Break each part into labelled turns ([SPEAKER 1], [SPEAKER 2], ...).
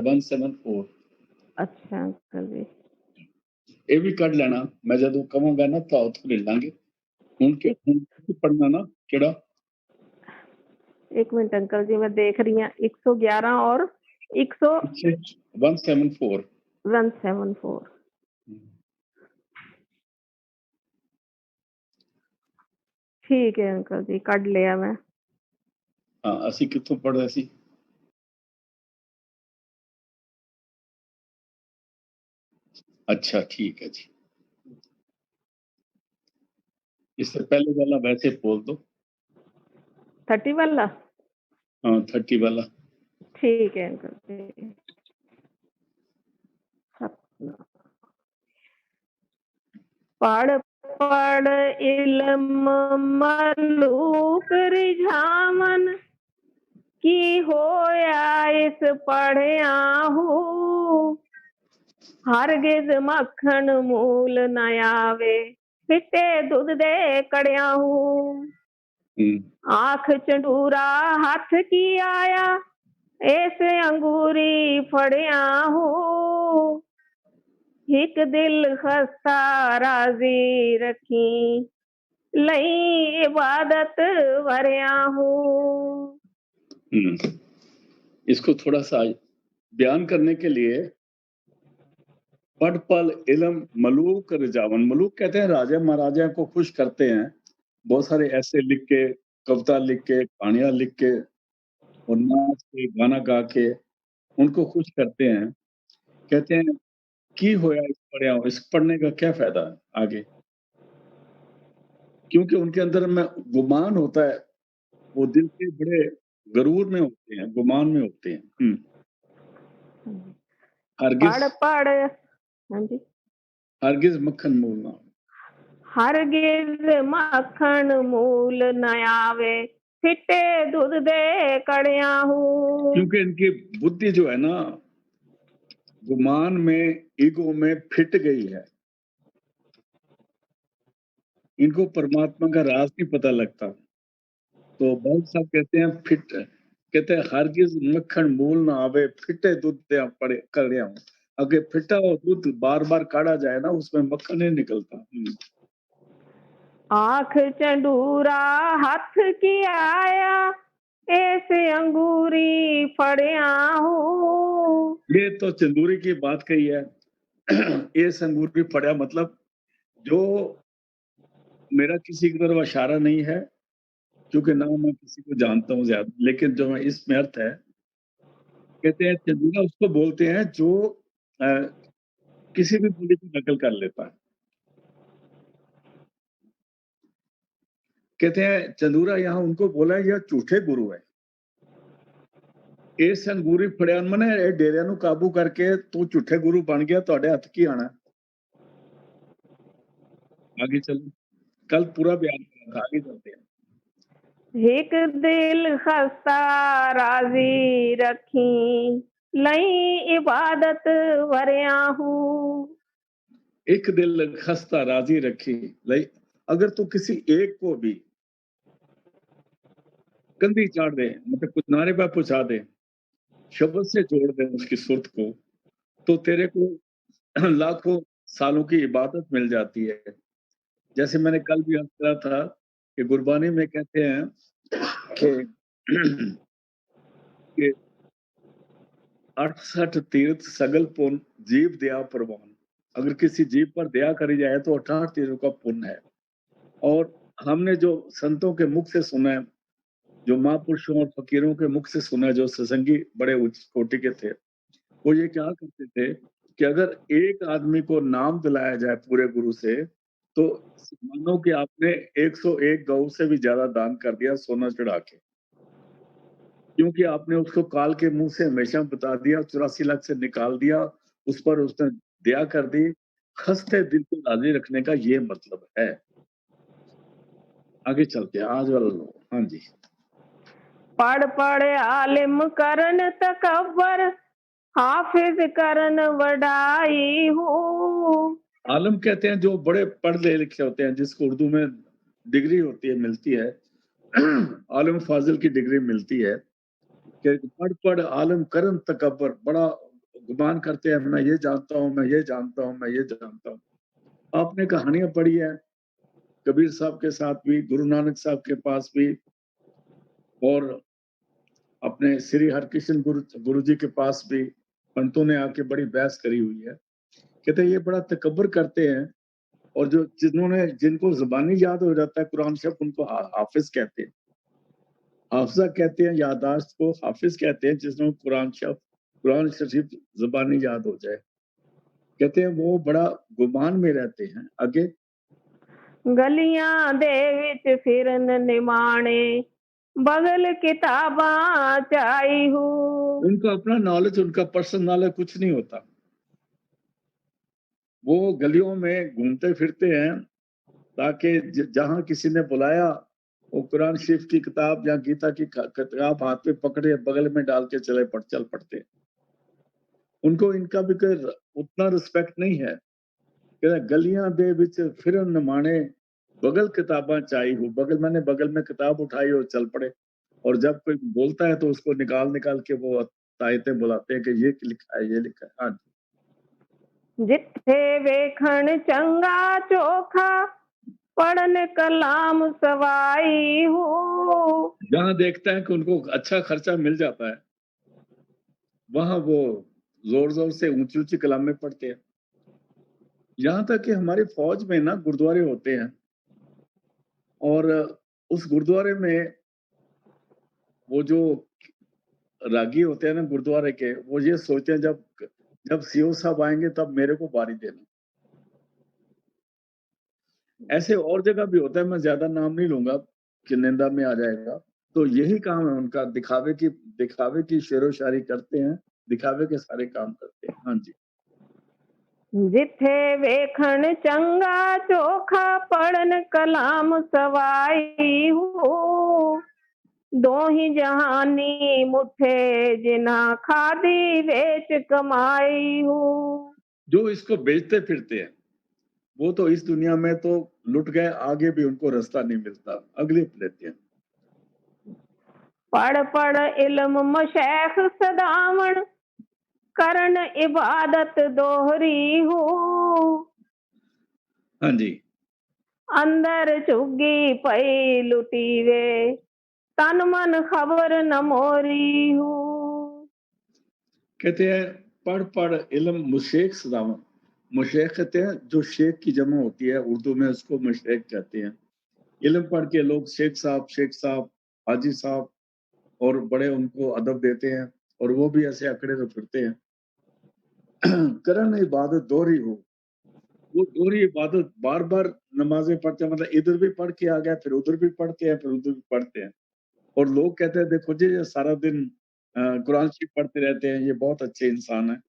[SPEAKER 1] 174।
[SPEAKER 2] अच्छा अंकल जी।
[SPEAKER 1] ਇਹ ਵੀ ਕੱਢ ਲੈਣਾ, ਮੈਂ ਜਦੋਂ ਕਵਾਂਗਾ ਨਾ ਤਾਂ ਉੱਥੋਂ ਲੈ ਲਾਂਗੇ। ਹੁਣ ਪੜਨਾ ਨਾ ਕਿਹੜਾ?
[SPEAKER 2] एक मिनट अंकल जी, मैं देख रही हूँ। 111 और
[SPEAKER 1] 174।
[SPEAKER 2] 174। ठीक है अंकल जी, ਕੱਢ ਲਿਆ ਮੈਂ।
[SPEAKER 1] ਹਾਂ, ਅਸੀਂ ਕਿੱਥੋਂ ਪੜ੍ਹਦੇ ਸੀ? अच्छा ठीक है जी। इससे पहले वाला वैसे बोल दो।
[SPEAKER 2] 30 वाला?
[SPEAKER 1] हाँ 30 वाला।
[SPEAKER 2] ठीक है अंकल जी। पढ़ पढ़ इल्म मलूक रिझावन की होया इस पढ़िया हूँ। हरगिज मक्खन मूल न आवे, फिटे दूध दे कड़िया हूँ। आँख चंडूरा हाथ की आया, ऐसे अंगूरी फड़िया हूँ। एक दिल खस्ता राजी रखी, लई इबादत वरिया हूँ।
[SPEAKER 1] इसको थोड़ा सा बयान करने के लिए पढ़ पल इल्म मलूक रिजावन, मलूक कहते हैं राजा महाराजा को खुश करते हैं। बहुत सारे ऐसे लिख के, कविता लिख के, कहानियां लिख के और नाच के, गाना गा के उनको खुश करते हैं। कहते हैं की होया इस पढ़िया, इस पढ़ने का क्या फायदा है आगे? क्योंकि उनके अंदर में गुमान होता है, वो दिल के बड़े गरूर में होते हैं, गुमान में होते हैं।
[SPEAKER 2] पढ़ पढ़, हाँ जी,
[SPEAKER 1] हरगिज मक्खन मूल ना,
[SPEAKER 2] हरगिज मक्खन मूल न आवे, फिटे दूध दे कड़िया हूँ।
[SPEAKER 1] क्योंकि इनकी बुद्धि जो है ना गुमान में, ईगो में फिट गई है। इनको परमात्मा का राज नहीं पता लगता। तो बहुत साहब कहते हैं फिट, कहते हैं हरगिज मक्खन मूल ना आवे, फिटे दूध दे पड़े कर रहा हूँ। अगर फिटा और दूध बार बार काढ़ा जाए ना, उसमें मक्खन नहीं निकलता।
[SPEAKER 2] आँख चंडूरा हाथ की आया, ऐसे अंगूरी फड़िया हूँ।
[SPEAKER 1] ये तो चंदूरी की बात कही है। ये अंगूरी फड़िया मतलब जो मेरा किसी की तरफ इशारा नहीं है, क्योंकि ना मैं किसी को जानता हूँ ज्यादा, लेकिन जो मैं इसमें अर्थ है, कहते हैं चंदूरा उसको बोलते हैं जो किसी भी बोली की नकल कर लेता है। कहते हैं चंदूरा यहाँ उनको बोला है, यह झूठे गुरु है। इस अंगूरी फड़िया मने डेरिया ਨੂੰ काबू करके तू झूठे गुरु बन गया, ਤੁਹਾਡੇ हथ की आना। आगे चलो, कल पूरा बयान किया था, आगे चलते हैं।
[SPEAKER 2] एक दिल खस्ता राजी रखी, लई इबादत वरिया हूँ।
[SPEAKER 1] एक दिल खस्ता राजी रखी, लई, अगर तू किसी एक को भी कंधी चाड़ दे, मतलब कुछ नारे पर पहुंचा दे, शब्द से जोड़ दे उसकी सुर्त को, तो तेरे को लाखों सालों की इबादत मिल जाती है। जैसे मैंने कल भी अर्ज करा था कि गुरबानी में कहते हैं कि 68 तीर्थ सगल पुण्य जीव दया प्रवान। अगर किसी जीव पर दया करी जाए तो 68 तीर्थों का पुण्य है। और हमने जो संतों के मुख से सुना है, जो महापुरुषों और फकीरों के मुख से सुना है, जो सत्संगी बड़े उच्च कोटि के थे, वो ये क्या करते थे कि अगर एक आदमी को नाम दिलाया जाए पूरे गुरु से, तो मानो कि आपने 101 गौ से भी ज्यादा दान कर दिया सोना चढ़ा के, क्योंकि आपने उसको काल के मुंह से हमेशा बता दिया, 84 लाख से निकाल दिया, उस पर उसने दया कर दी। खस्ते दिल को राजी रखने का ये मतलब है। आगे चलते हैं, आज वाला लो। हाँ जी।
[SPEAKER 2] पढ़ पढ़ आलिम करन तकबर, हाफिज करन वडाई हूँ।
[SPEAKER 1] आलम कहते हैं जो बड़े पढ़ लिखे होते हैं, जिसको उर्दू में डिग्री होती है, मिलती है, आलम फाजिल की डिग्री मिलती है कि पढ़ पढ़ आलम करन तकबर, बड़ा गुमान करते हैं, मैं ये जानता हूँ, मैं ये जानता हूँ, मैं ये जानता हूँ। आपने कहानियाँ पढ़ी है, कबीर साहब के साथ भी, गुरु नानक साहब के पास भी और अपने श्री हरकृष्ण गुरु जी के पास भी पंडितों ने आके बड़ी बहस करी हुई है। कहते हैं ये बड़ा तकब्बुर करते हैं और जिनको ज़ुबानी याद हो जाता है कुरान शरीफ उनको हाफ़िज़ कहते हैं। हाफ़िज़ा कहते हैं, याददाश्त को हाफ़िज़ कहते हैं जिसमें कुरान शरीफ ज़ुबानी याद हो जाए। कहते हैं वो बड़ा गुमान में रहते हैं। आगे
[SPEAKER 2] गलियां दे विच फिरन निमाणे बगल किताबां चाई हूँ।
[SPEAKER 1] उनका अपना नॉलेज, उनका पर्सनल नॉलेज कुछ नहीं होता। वो गलियों में घूमते फिरते हैं ताकि जहाँ किसी ने बुलाया वो कुरान शरीफ की किताब या गीता की किताब हाथ में पकड़े बगल में डाल के चल पड़ते। उनको इनका भी कोई उतना रिस्पेक्ट नहीं है। कहता गलियां दे विच फिरन निमाणे बगल किताबां चाई हूँ। बगल में किताब उठाई और चल पड़े और जब कोई बोलता है तो उसको निकाल के वो आयतें बुलाते हैं कि ये लिखा है, ये लिखा है। हाँ जी।
[SPEAKER 2] जिथे वेखण चंगा चोखा पढ़न कलाम सवाई हूँ।
[SPEAKER 1] जहाँ देखता है कि उनको अच्छा खर्चा मिल जाता है, वहाँ वो ज़ोर-ज़ोर से ऊँची-ऊँची कलामें पढ़ते हैं। यहाँ तक कि हमारी फ़ौज में ना गुरुद्वारे होते हैं और उस गुरुद्वारे में वो जो रागी होते हैं ना गुरुद्वारे के, वो ये सोचते हैं जब सीओ साहब आएँगे तब मेरे को बारी देना। ऐसे और जगह भी होता है, मैं ज़्यादा नाम नहीं लूँगा कि निंदा में आ जाएगा। तो यही काम है उनका, दिखावे की शेरो-शायरी करते हैं, दिखावे के सारे काम करते हैं। हाँ जी।
[SPEAKER 2] जिथे वेखण चंगा चोखा पढ़न कलाम सवाई हूँ। दो ही जहानी मुठे जिना खादी वेच कमाई हूँ।
[SPEAKER 1] जो इसको बेचते फिरते हैं, वो तो इस दुनिया में तो लुट गए, आगे भी उनको रास्ता नहीं मिलता, अगली लेते हैं।
[SPEAKER 2] पढ़ पढ़ इल्म मशैख सदावण करन इबादत दोहरी हूँ।
[SPEAKER 1] हाँ जी।
[SPEAKER 2] अंदर चुगी पई लुटी वे तन मन खबर न मोरी हूँ।
[SPEAKER 1] कहते हैं पढ़ इल्म मुशेख सदावन। मुशेख कहते हैं जो शेख की जमा होती है, उर्दू में उसको मुशेख कहते हैं। इल्म पढ़ के लोग शेख साहब, हाजी साहब और बड़े उनको अदब देते हैं और वो भी ऐसे अकड़े तो फिरते हैं। करन इबादत दोहरी हो, वो दोहरी इबादत बार-बार नमाज़ें पढ़ते हैं, मतलब इधर भी पढ़ के आ गया, फिर उधर भी पढ़ते हैं, फिर उधर भी पढ़ते हैं। और लोग कहते हैं देखो जी ये सारा दिन कुरान शरीफ पढ़ते रहते हैं, ये बहुत अच्छे इंसान हैं।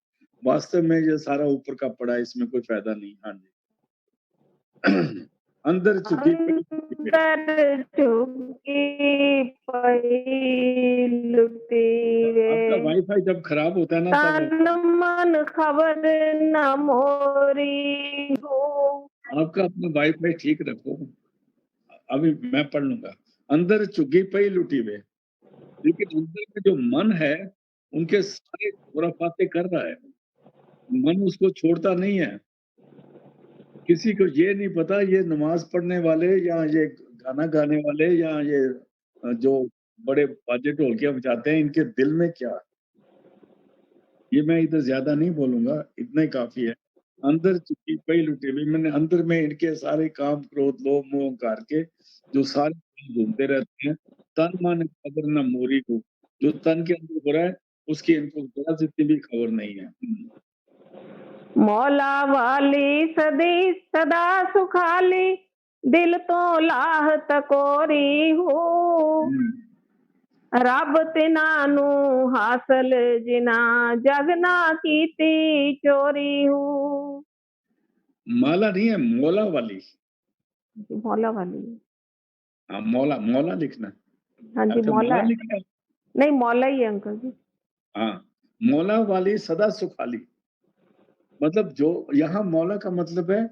[SPEAKER 1] वास्तव में ये सारा ऊपर का पड़ा है, इसमें कोई फ़ायदा नहीं। हाँ जी। अंदर झुकी पड़ी है।
[SPEAKER 2] अंदर चुगी पई लुटी वे
[SPEAKER 1] आपका वाईफ़ाई जब खराब होता है ना तब
[SPEAKER 2] तन मन खबर न मोरी हूँ।
[SPEAKER 1] आपका अपना वाईफ़ाई ठीक रखो। अभी मैं पढ़ लूँगा। अंदर चुगी पई लुटी वे, लेकिन अंदर में जो मन है, उनके सारे खुराफाते कर रहा है। मन उसको छोड़ता नहीं है। किसी को ये नहीं पता ये नमाज़ पढ़ने वाले या ये गाना गाने वाले या ये जो बड़े बाजे ढोलकियाँ बजाते हैं, इनके दिल में क्या है? ये मैं इधर ज़्यादा नहीं बोलूँगा, इतना ही काफ़ी है। अंदर चुकी पई लुटी हुई, मैंने अंदर में इनके सारे काम, क्रोध, लोभ, मोह, अहंकार के जो सारे घूमते रहते हैं, तन मन खबर ना मोरी को, जो तन के अंदर हो रहा है, उसकी इनको ज़रा सी भी खबर नहीं है।
[SPEAKER 2] मौला वाली सदी सदा सुखाली दिल तो लाह तकोरी हूँ।
[SPEAKER 1] हुँ।
[SPEAKER 2] रब तिना नू हासिल जिना जगना कीती चोरी हूँ।
[SPEAKER 1] माला नहीं है, मौला वाली।
[SPEAKER 2] मौला वाली।
[SPEAKER 1] हाँ, मौला मौला लिखना है।
[SPEAKER 2] हाँ जी
[SPEAKER 1] अच्छा
[SPEAKER 2] मौला
[SPEAKER 1] माला
[SPEAKER 2] है।
[SPEAKER 1] लिखना है?
[SPEAKER 2] नहीं मौला ही है अंकल जी।
[SPEAKER 1] हाँ, मौला वाली सदा सुखाली। मतलब जो यहाँ मौला का मतलब है,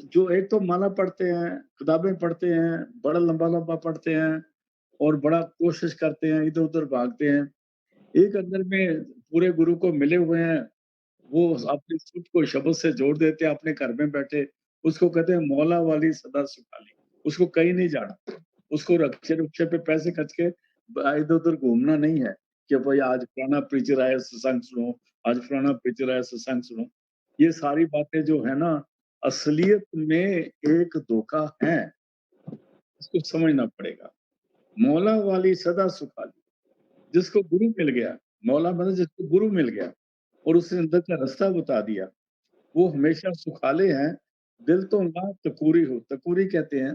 [SPEAKER 1] जो एक तो माला पढ़ते हैं, किताबें पढ़ते हैं, बड़ा लंबा-लंबा पढ़ते हैं और बड़ा कोशिश करते हैं, इधर-उधर भागते हैं। एक अंदर में पूरे गुरु को मिले हुए हैं, वो अपने सुत को शब्द से जोड़ देते हैं अपने घर में बैठे, उसको कहते हैं मौला वाली सदा सुखाली। उसको कहीं नहीं जाना, उसको रक्षे-रुक्षे पे पैसे खर्च के इधर-उधर घूमना नहीं है, कि भाई आज फलाना प्रीचर आया सत्संग सुनो, आज फलाना प्रीचर आया सत्संग सुनो। ये सारी बातें जो है ना, असलियत में एक धोखा है, इसको समझना पड़ेगा। मौला वाली सदा सुखाली, जिसको गुरु मिल गया, मौला मतलब जिसको गुरु मिल गया और उसने अंदर का रास्ता बता दिया, वो हमेशा सुखाले हैं, दिल तो ना तकूरी हो। तकूरी कहते हैं,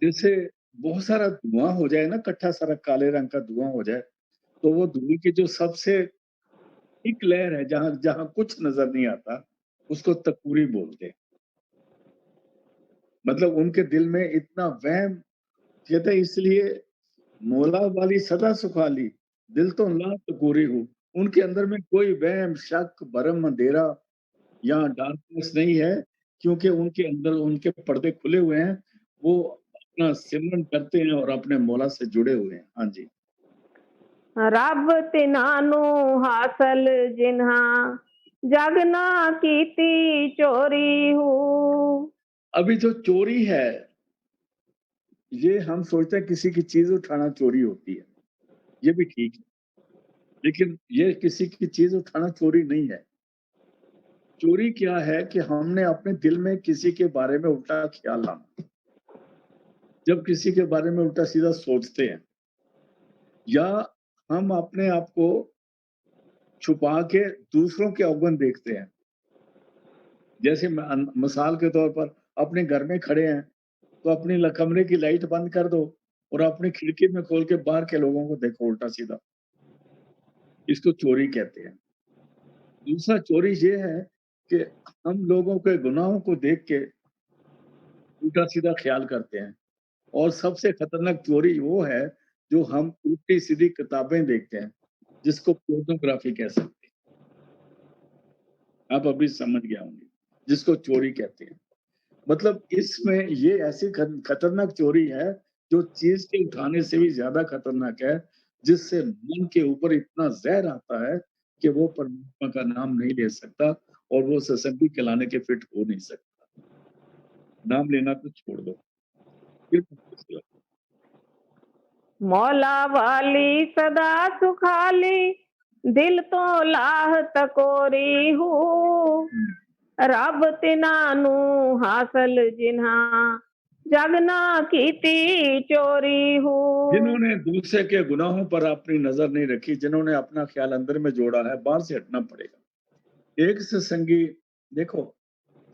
[SPEAKER 1] जैसे बहुत सारा धुआँ हो जाए ना, इकट्ठा सारा काले रंग का धुआँ हो जाए, तो वो धुएँ की जो सबसे थिक लेयर है, जहाँ जहाँ कुछ नज़र नहीं आता, उसको तकूरी बोलते हैं। मतलब उनके दिल में इतना वहम, कहते हैं इसलिए मौला वाली सदा सुखाली, दिल तो ना तकूरी हो। उनके अंदर में कोई वहम, शक, भरम, अंधेरा या डार्कनेस नहीं है, क्योंकि उनके अंदर उनके पर्दे खुले हुए हैं। वो अपना सिमरन करते हैं और अपने मौला से जुड़े हुए हैं। हाँ जी।
[SPEAKER 2] रब तिन्हां हासिल जिन्हां जग ना कीती चोरी हू।
[SPEAKER 1] अभी जो चोरी है, ये हम सोचते हैं किसी की चीज़ उठाना चोरी होती है। ये भी ठीक है, लेकिन ये किसी की चीज़ उठाना चोरी नहीं है। चोरी क्या है कि हमने अपने दिल में किसी के बारे में उल्टा ख़्याल लाना। जब किसी के बारे में उल्टा-सीधा सोचते हैं या हम अपने आप को छुपा के दूसरों के अवगुण देखते हैं। जैसे मिसाल के तौर पर अपने घर में खड़े हैं, तो अपनी कमरे की लाइट बंद कर दो और अपनी खिड़की में खोल के बाहर के लोगों को देखो उल्टा-सीधा। इसको चोरी कहते हैं। दूसरा चोरी ये है कि हम लोगों के गुनाहों को देख के उल्टा-सीधा ख़्याल करते हैं और सबसे खतरनाक चोरी वो है, जो हम उल्टी-सीधी किताबें देखते हैं, जिसको पोर्नोग्राफ़ी कह सकते हैं। आप अभी समझ गए होंगे, जिसको चोरी कहते हैं। मतलब इसमें ये ऐसी खतरनाक चोरी है, जो चीज़ के उठाने से भी ज़्यादा खतरनाक है, जिससे मन के ऊपर इतना ज़हर आता है कि वो परमात्मा का नाम नहीं ले सकता और वो सत्संगी कहलाने के फिट हो नहीं सकता। नाम लेना तो छोड़ दो। फिर
[SPEAKER 2] मौला वाली सदा सुखाली, दिल तो लाह तकोरी हूँ।
[SPEAKER 1] हुँ।
[SPEAKER 2] रब तिन्हां हासिल जिन्हां जग ना कीती चोरी हूँ।
[SPEAKER 1] जिन्होंने दूसरे के गुनाहों पर अपनी नज़र नहीं रखी, जिन्होंने अपना ख़्याल अंदर में जोड़ा है, बाहर से हटना पड़ेगा। एक सत्संगी देखो,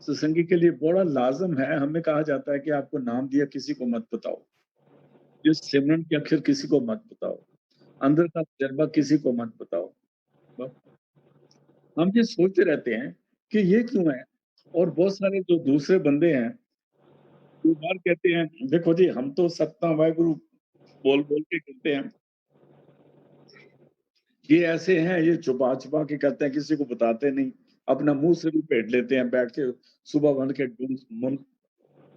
[SPEAKER 1] सत्संगी के लिए बड़ा लाज़िम है, हमें कहा जाता है कि आपको नाम दिया किसी को मत बताओ। इस सिमरन के अक्षर किसी को मत बताओ, अंदर का तजर्बा किसी को मत बताओ। ब हम ये सोचते रहते हैं कि ये क्यों है? और बहुत सारे जो दूसरे बंदे हैं, वो बार कहते हैं, देखो जी हम तो सतनाम वाहेगुरु बोल-बोल के करते हैं। ये ऐसे हैं, ये छुपा-छुपा के करते हैं, किसी को बताते नहीं। अपना मुँह से लपेट लेते हैं, बैठ के सुबह बन के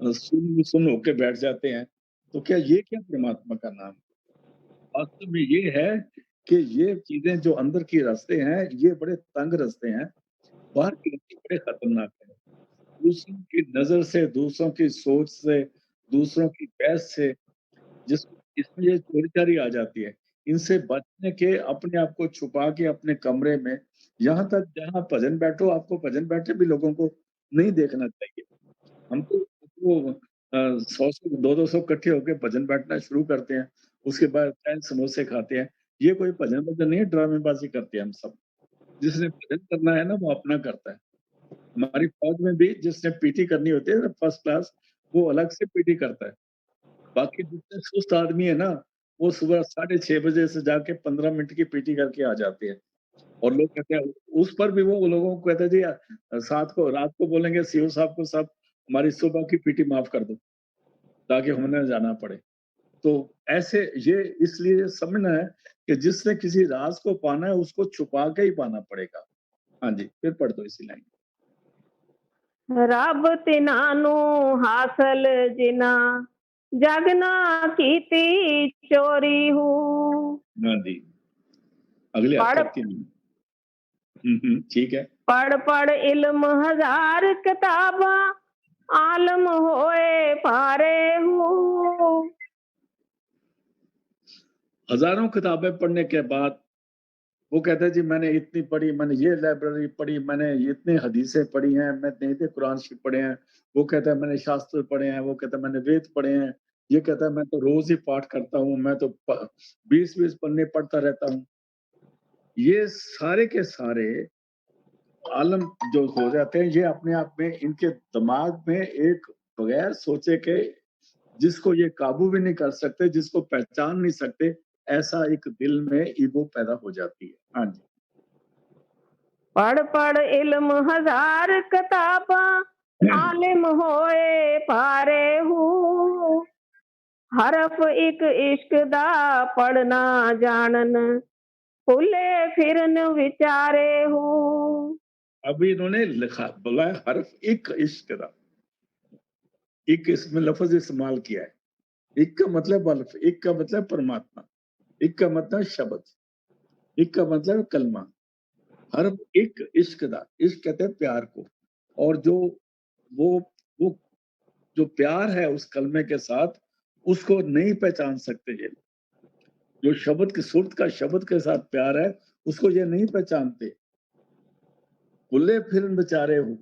[SPEAKER 1] सुन्न होके बैठ जाते हैं। तो क्या ये क्या परमात्मा का नाम? वास्तव में ये है कि ये चीज़ें जो अंदर की रास्ते हैं, ये बड़े तंग रास्ते हैं, बाहर के रास्ते बड़े खतरनाक हैं। दूसरों की नज़र से, दूसरों की सोच से, दूसरों की बहस से जिस इसमें ये चोरी-चारी आ जाती है। इनसे बचने के अपने आप को छुपा के अपने कमरे में, यहाँ तक जहाँ भजन बैठो, आपको भजन बैठे भी लोगों को नहीं देखना चाहिए। हम तो वो 100-100 200-200 इकट्ठे होके भजन बैठना शुरू करते हैं। उसके बाद चाय समोसे खाते हैं। ये कोई भजन-वजन नहीं है, ड्रामेबाज़ी करते हैं हम सब। जिसने भजन करना है ना, वो अपना करता है। हमारी फ़ौज में भी जिसने पीटी करनी होती है ना फर्स्ट क्लास, वो अलग से पीटी करता है। बाकी जितने सुस्त आदमी है ना, वो सुबह साढ़े 6 बजे से जाके 15 मिनट की पीटी करके आ जाते हैं। और लोग कहते हैं उस पर भी वो लोगों को कहते हैं जी रात को बोलेंगे सीओ साहब को साहब हमारी सुबह की पीटी माफ़ कर दो, ताकि हमें ना जाना पड़े। तो ऐसे ये इसलिए समझना है कि जिसने किसी राज़ को पाना है उसको छुपा के ही पाना पड़ेगा। हाँ जी, फिर पढ़ दो इसी लाइन।
[SPEAKER 2] रब तिन्हां हासिल जिन्हां जग ना कीती चोरी हूँ।
[SPEAKER 1] हाँ जी, अगले
[SPEAKER 2] पढ़
[SPEAKER 1] अक्षर की नहीं। ठीक है।
[SPEAKER 2] पढ़ पढ़ इल्म हजार किताबा, आलम होए पारे हूँ।
[SPEAKER 1] हजारों किताबें पढ़ने के बाद वो कहता है जी मैंने इतनी पढ़ी, मैंने ये लाइब्रेरी पढ़ी, मैंने इतने हदीसें पढ़ी हैं, मैंने इतने कुरान शरीफ पढ़े हैं। वो कहता है मैंने शास्त्र पढ़े हैं, वो कहता है मैंने वेद पढ़े हैं। ये कहता है मैं तो रोज ही पाठ करता हूँ, मैं तो 20-20 पन्ने पढ़ता रहता हूँ। ये सारे के सारे आलम जो हो जाते हैं, ये अपने आप में इनके दिमाग में एक बगैर सोचे के, जिसको ये काबू भी नहीं कर सकते, जिसको पहचान नहीं सकते, ऐसा एक दिल में ईगो पैदा हो जाती है। हाँ जी।
[SPEAKER 2] पढ़ पढ़ इल्म हजार किताबा, आलिम होए पारे हूँ। हरफ एक इश्क दा पढ़ना जानन, भुले फिरन विचारे हूँ।
[SPEAKER 1] अभी इन्होंने लिखा बोला है हर्फ एक इश्क दा, एक इसमें लफ्ज इस्तेमाल किया है। एक का मतलब अल्फ, एक का मतलब परमात्मा, एक का मतलब शब्द, एक का मतलब कलमा। हर्फ एक इश्क दा, इश्क कहते हैं प्यार को। और जो वो वो जो प्यार है उस कलमे के साथ, उसको नहीं पहचान सकते ये। जो शब्द की सुरत का शब्द के साथ प्यार है, उसको ये नहीं पहचानते। बुल्ले फिर बेचारे हो,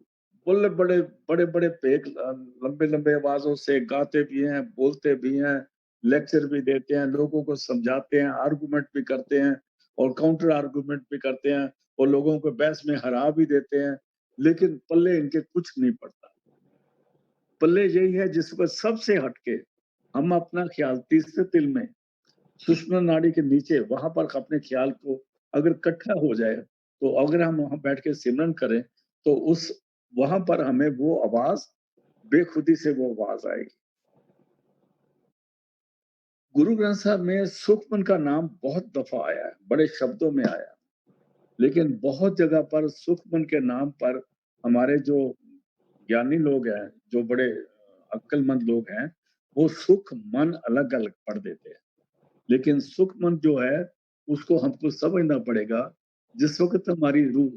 [SPEAKER 1] बुल्ले बड़े बड़े बड़े पेक लंबे लंबे आवाजों से गाते भी हैं, बोलते भी हैं, लेक्चर भी देते हैं, लोगों को समझाते हैं, आर्गुमेंट भी करते हैं और काउंटर आर्गुमेंट भी करते हैं और लोगों को बहस में हरा भी देते हैं, लेकिन पल्ले इनके कुछ नहीं पड़ता। पल्ले यही है जिसको सबसे हटके हम अपना ख्याल तीसरे तिल में, सुषुम्ना नाड़ी के नीचे, वहां पर अपने ख्याल को अगर इकट्ठा हो जाए, तो अगर हम वहां बैठ के सिमरन करें, तो उस वहां पर हमें वो आवाज, बेखुदी से वो आवाज आएगी। गुरु ग्रंथ साहब में सुखमन का नाम बहुत दफा आया है, बड़े शब्दों में आया, लेकिन बहुत जगह पर सुखमन के नाम पर हमारे जो ज्ञानी लोग हैं, जो बड़े अक्लमंद लोग हैं, वो सुख मन अलग अलग पढ़ देते हैं। लेकिन सुख मन जो है, उसको हमको समझना पड़ेगा। जिस वक़्त हमारी रूह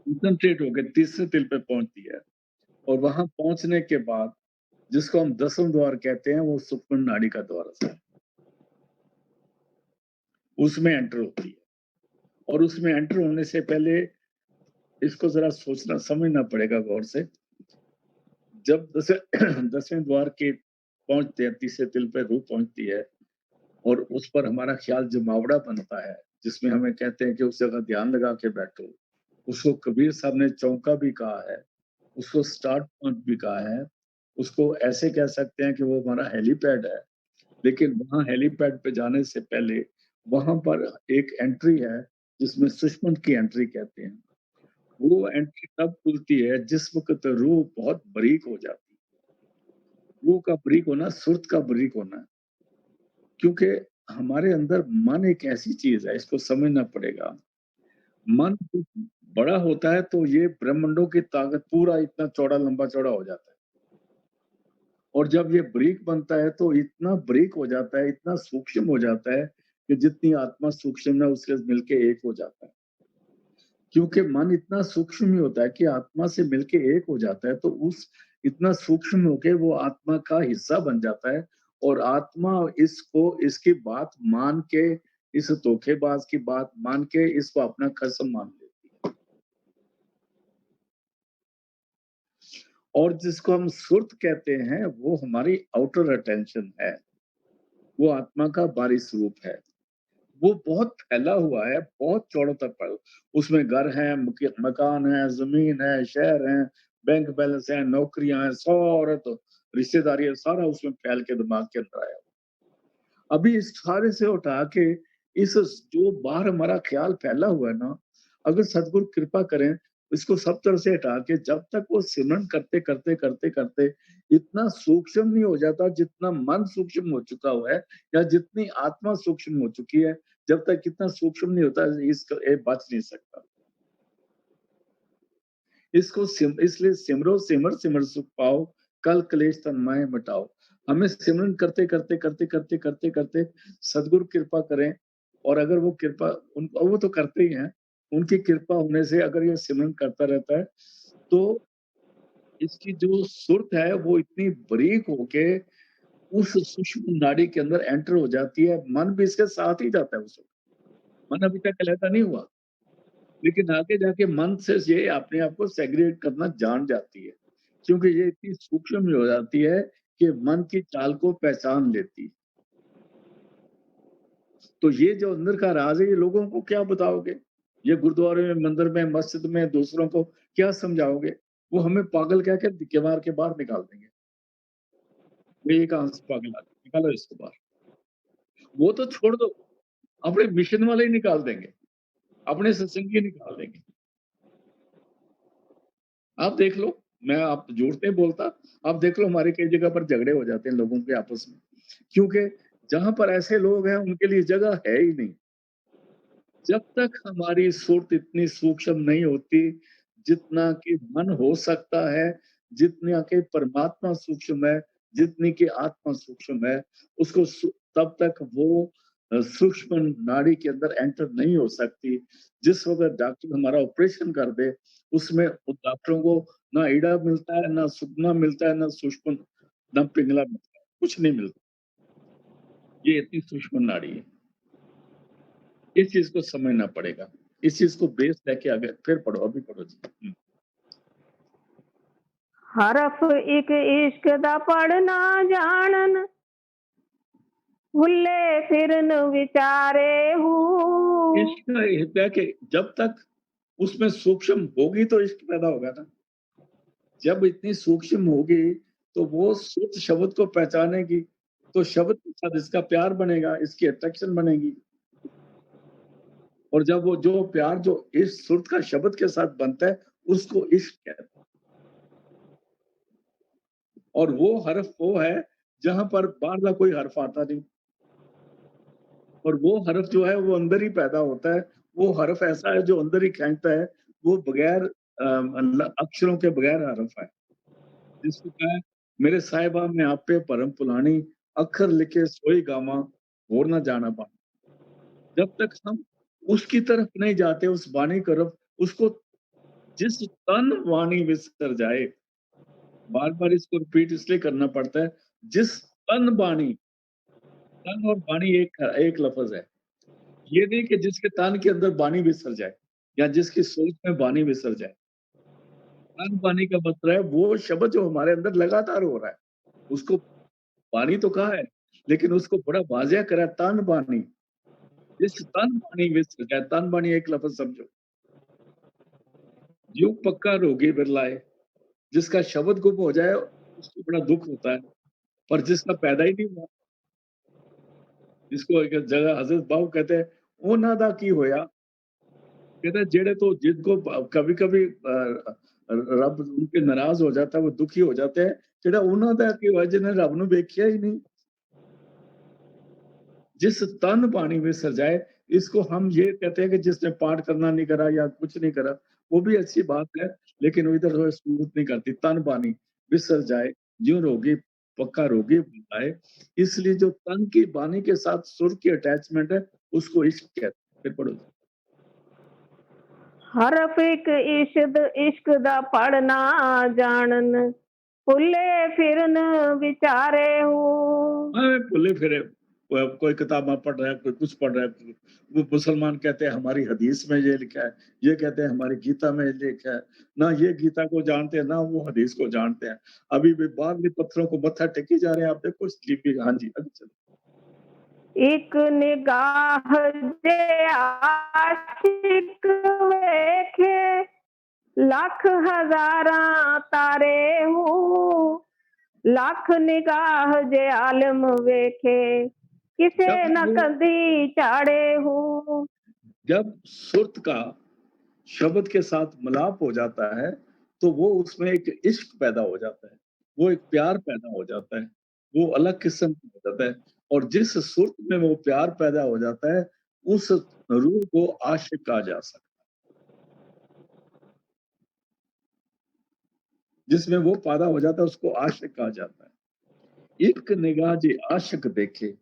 [SPEAKER 1] कंसंट्रेट होके तीसरे तिल पे पहुँचती है और वहाँ पहुँचने के बाद जिसको हम दसम द्वार कहते हैं, वो सुषुम्ना नाड़ी का द्वार है। उसमें एंटर होती है और उसमें एंटर होने से पहले इसको ज़रा सोचना समझना पड़ेगा गौर से। जब 10वें द्वार के पहुँचते हैं, तीसरे तिल पे रूह पहुँचती है और उस पर हमारा ख्याल जमावड़ा बनता है, जिसमें हमें कहते हैं कि उस जगह ध्यान लगा के बैठो। उसको कबीर साहब ने चौका भी कहा है, उसको स्टार्ट पॉइंट भी कहा है, उसको ऐसे कह सकते हैं कि वो हमारा हेलीपैड है। लेकिन वहाँ हेलीपैड पे जाने से पहले वहाँ पर एक एंट्री है, जिसमें सुषुम्ना की एंट्री कहते हैं। वो एंट्री तब खुलती है जिस वक़्त रूह बहुत बारीक हो जाती है। रूह का बारीक होना, सुर्त का बारीक होना। क्योंकि हमारे अंदर मन एक ऐसी चीज़ है, इसको समझना पड़ेगा। मन बड़ा होता है तो ये ब्रह्मांडों की ताकत पूरा इतना चौड़ा लंबा-चौड़ा हो जाता है। और जब ये बारीक बनता है तो इतना बारीक हो जाता है, इतना सूक्ष्म हो जाता है कि जितनी आत्मा सूक्ष्म है उसके मिलके एक हो जाता है। क्योंकि मन इतना सूक्ष्म ही होता है कि आत्मा से मिलके एक हो जाता है, तो उस इतना सूक्ष्म होके वो आत्मा का हिस्सा बन जाता है और आत्मा इसको इसकी बात मान के, इस धोखेबाज की बात मान के इसको अपना खसम मान लेती है। और जिसको हम सुर्त कहते हैं, वो हमारी आउटर अटेंशन है, वो आत्मा का बाहरी स्वरूप है। वो बहुत फैला हुआ है, बहुत चौड़ों तक फैला, उसमें घर हैं, मकान है, ज़मीन है, शहर हैं, बैंक बैलेंस है, नौकरियाँ हैं, सारा तो रिश्तेदारी है, सारा उसमें फैल के दिमाग के अंदर आया। अभी इस सारे से उठा के इस जो बाहर हमारा ख्याल फैला हुआ है ना, अगर सद्गुरु कृपा करें, इसको सब तरह से हटा के जब तक वो सिमरन करते, करते, करते, करते इतना सूक्ष्म नहीं हो जाता जितना मन सूक्ष्म हो चुका हुआ है या जितनी आत्मा सूक्ष्म हो चुकी है, जब तक इतना सूक्ष्म नहीं होता ये बच नहीं सकता। इसको इसलिए सिमरो सिमर सिमर सुख पाओ, कल क्लेश तन माय मिटाओ। हमें सिमरन करते करते करते करते करते करते सदगुरु कृपा करें और अगर वो कृपा वो तो करते ही हैं, उनकी कृपा होने से अगर ये सिमरन करता रहता है, तो इसकी जो सुर्त है वो इतनी बारीक होके उस सूक्ष्म नाड़ी के अंदर एंटर हो जाती है, मन भी इसके साथ ही जाता है उस वक़्त। मन अभी तक अलहदा नहीं हुआ, लेकिन आगे जाके मन से ये अपने आप को सेग्रीगेट करना जान जाती है, क्योंकि ये इतनी सूक्ष्म हो जाती है कि मन की चाल को पहचान लेती है। तो ये जो अंदर का राज़ है, ये लोगों को क्या बताओगे? ये गुरुद्वारे में, मंदिर में, मस्जिद में दूसरों को क्या समझाओगे? वो हमें पागल कह के दीवार के बाहर निकाल देंगे। ये कहाँ से पागल आ गया? निकालो इसको बाहर। वो तो छोड़ दो, अपने मिशन वाले ही निकाल देंगे, अपने सत्संगी निकाल देंगे। आप देख लो, मैं आप झूठ नहीं बोलता, आप देख लो हमारे कई जगह पर झगड़े हो जाते हैं लोगों के आपस में, क्योंकि जहाँ पर ऐसे लोग हैं उनके लिए जगह है ही नहीं। जब तक हमारी सुर्त इतनी सूक्ष्म नहीं होती, जितना कि मन हो सकता है, जितना कि परमात्मा सूक्ष्म है, जितनी कि आत्मा सूक्ष्म है, उसको तब तक वो सूक्ष्म नाड़ी के अंदर एंटर नहीं हो सकती। जिस वक़्त डॉक्टर हमारा ऑपरेशन कर दे, उसमें उन डॉक्टरों को ना ईड़ा मिलता है, ना सुपना मिलता है, ना सूक्ष्म, ना पिंगला मिलता है, कुछ नहीं मिलता। ये इतनी सूक्ष्म नाड़ी है। इस चीज़ को समझना पड़ेगा। इस चीज़ को बेस लेके आगे फिर पढ़ो, अभी पढ़ो जी।
[SPEAKER 2] हरफ एक इश्क दा पढ़ना जानन, भुल्ले फिरन विचारे हूँ।
[SPEAKER 1] इश्क है कि जब तक उसमें सूक्ष्म होगी तो इश्क पैदा होगा ना। जब इतनी सूक्ष्म होगी, तो वो शुद्ध शब्द को पहचानेगी, तो शब्द के साथ इसका प्यार बनेगा, इसकी अट्रैक्शन बनेगी। और जब वो जो प्यार जो इस सुर्त का शब्द के साथ बनता है, उसको इश्क कहते हैं। और वो हर्फ वो है, जहाँ पर बाहर कोई हर्फ आता नहीं। और वो हर्फ जो है वो अंदर ही पैदा होता है। वो हर्फ ऐसा है जो अंदर ही खींचता है, वो बगैर अक्षरों के बगैर हर्फ है। जिसको कहा है, मेरे साहिबा मैं आप पे परम पुलानी, अक्षर लिखे सोई गामा, और ना जाना पा। जब तक हम उसकी तरफ नहीं जाते, उस वाणी की तरफ, उसको जिस तन वाणी विसर जाए, बार-बार इसको रिपीट इसलिए करना पड़ता है, जिस तन वाणी, तन और वाणी एक एक लफ्ज़ है। ये नहीं कि जिसके तन के अंदर वाणी विसर जाए या जिसकी सोच में वाणी विसर जाए। तन वाणी का मतलब है वो शब्द जो हमारे अंदर लगातार हो रहा है, उसको वाणी तो कहा है, लेकिन उसको बड़ा वाज़िया करा है तन वाणी। जिस तन वाणी विसर जाए, तन वाणी एक लफ्ज़ समझो। ज्यों पक्का रोगी बिरलाए, जिसका शब्द गुम हो जाए, उसको बड़ा दुःख होता है, पर जिसका पैदा ही नहीं हुआ, जिसको एक जगह हज़रत बाहू कहते हैं, "ਉਹਨਾਂ ਦਾ ਕੀ ਹੋਇਆ?" कहते हैं जेड़े तो जिनको कभी-कभी रब उनके नाराज़ हो जाता है, वो दुखी हो जाते हैं, जेड़ा ਉਹਨਾਂ ਦਾ ਕੀ ਹੋਇਆ ਜਿਹਨੇ रब ਨੂੰ ਵੇਖਿਆ ही नहीं। जिस तन वाणी विसर जाए, इसको हम ये कहते हैं कि जिसने पाठ करना नहीं करा या कुछ नहीं करा, वो भी अच्छी बात है, लेकिन वो इधर जो है सूट नहीं करती। तन वाणी विसर जाए, ज्यों रोगी पक्का रोगी बुलाए, इसलिए जो तन की वाणी के साथ सुर की अटैचमेंट है, उसको इश्क कहते हैं। फिर पढ़ो।
[SPEAKER 2] हरफ एक इश्क दा पढ़ना जानन, भुल्ले फिरन विचारे हूँ।
[SPEAKER 1] हाँ, भुले फिरे कोई किताबें पढ़ रहा है, कोई कुछ पढ़ रहा है। वो मुसलमान कहते हैं हमारी हदीस में ये लिखा है, ये कहते हैं हमारी गीता में ये लिखा है। ना ये गीता को जानते हैं, ना वो हदीस को जानते हैं। अभी भी बाहरली पत्थरों को मत्था टेकी जा रहे हैं। आप देखो स्लीपी हाँ जी, अभी चलो।
[SPEAKER 2] एक निगाह जे आशिक वेखे, लख हजारां तारे हूँ। लख निगाह जे आलम वेखे, किसे
[SPEAKER 1] जब
[SPEAKER 2] न
[SPEAKER 1] वो
[SPEAKER 2] कदी चाड़े हूँ।
[SPEAKER 1] जब सुर्त का शब्द के साथ मिलाप हो जाता है, तो वो उसमें एक इश्क पैदा हो जाता है, वो एक प्यार पैदा हो जाता है, वो अलग किस्म का हो जाता है और जिस सुर्त में वो प्यार पैदा हो जाता है, उस रूह को आशिक कहा जा सकता है। जिसमें वो पैदा हो जाता है, उसको आशिक कहा जाता है। एक निगाह जे आशिक देखे,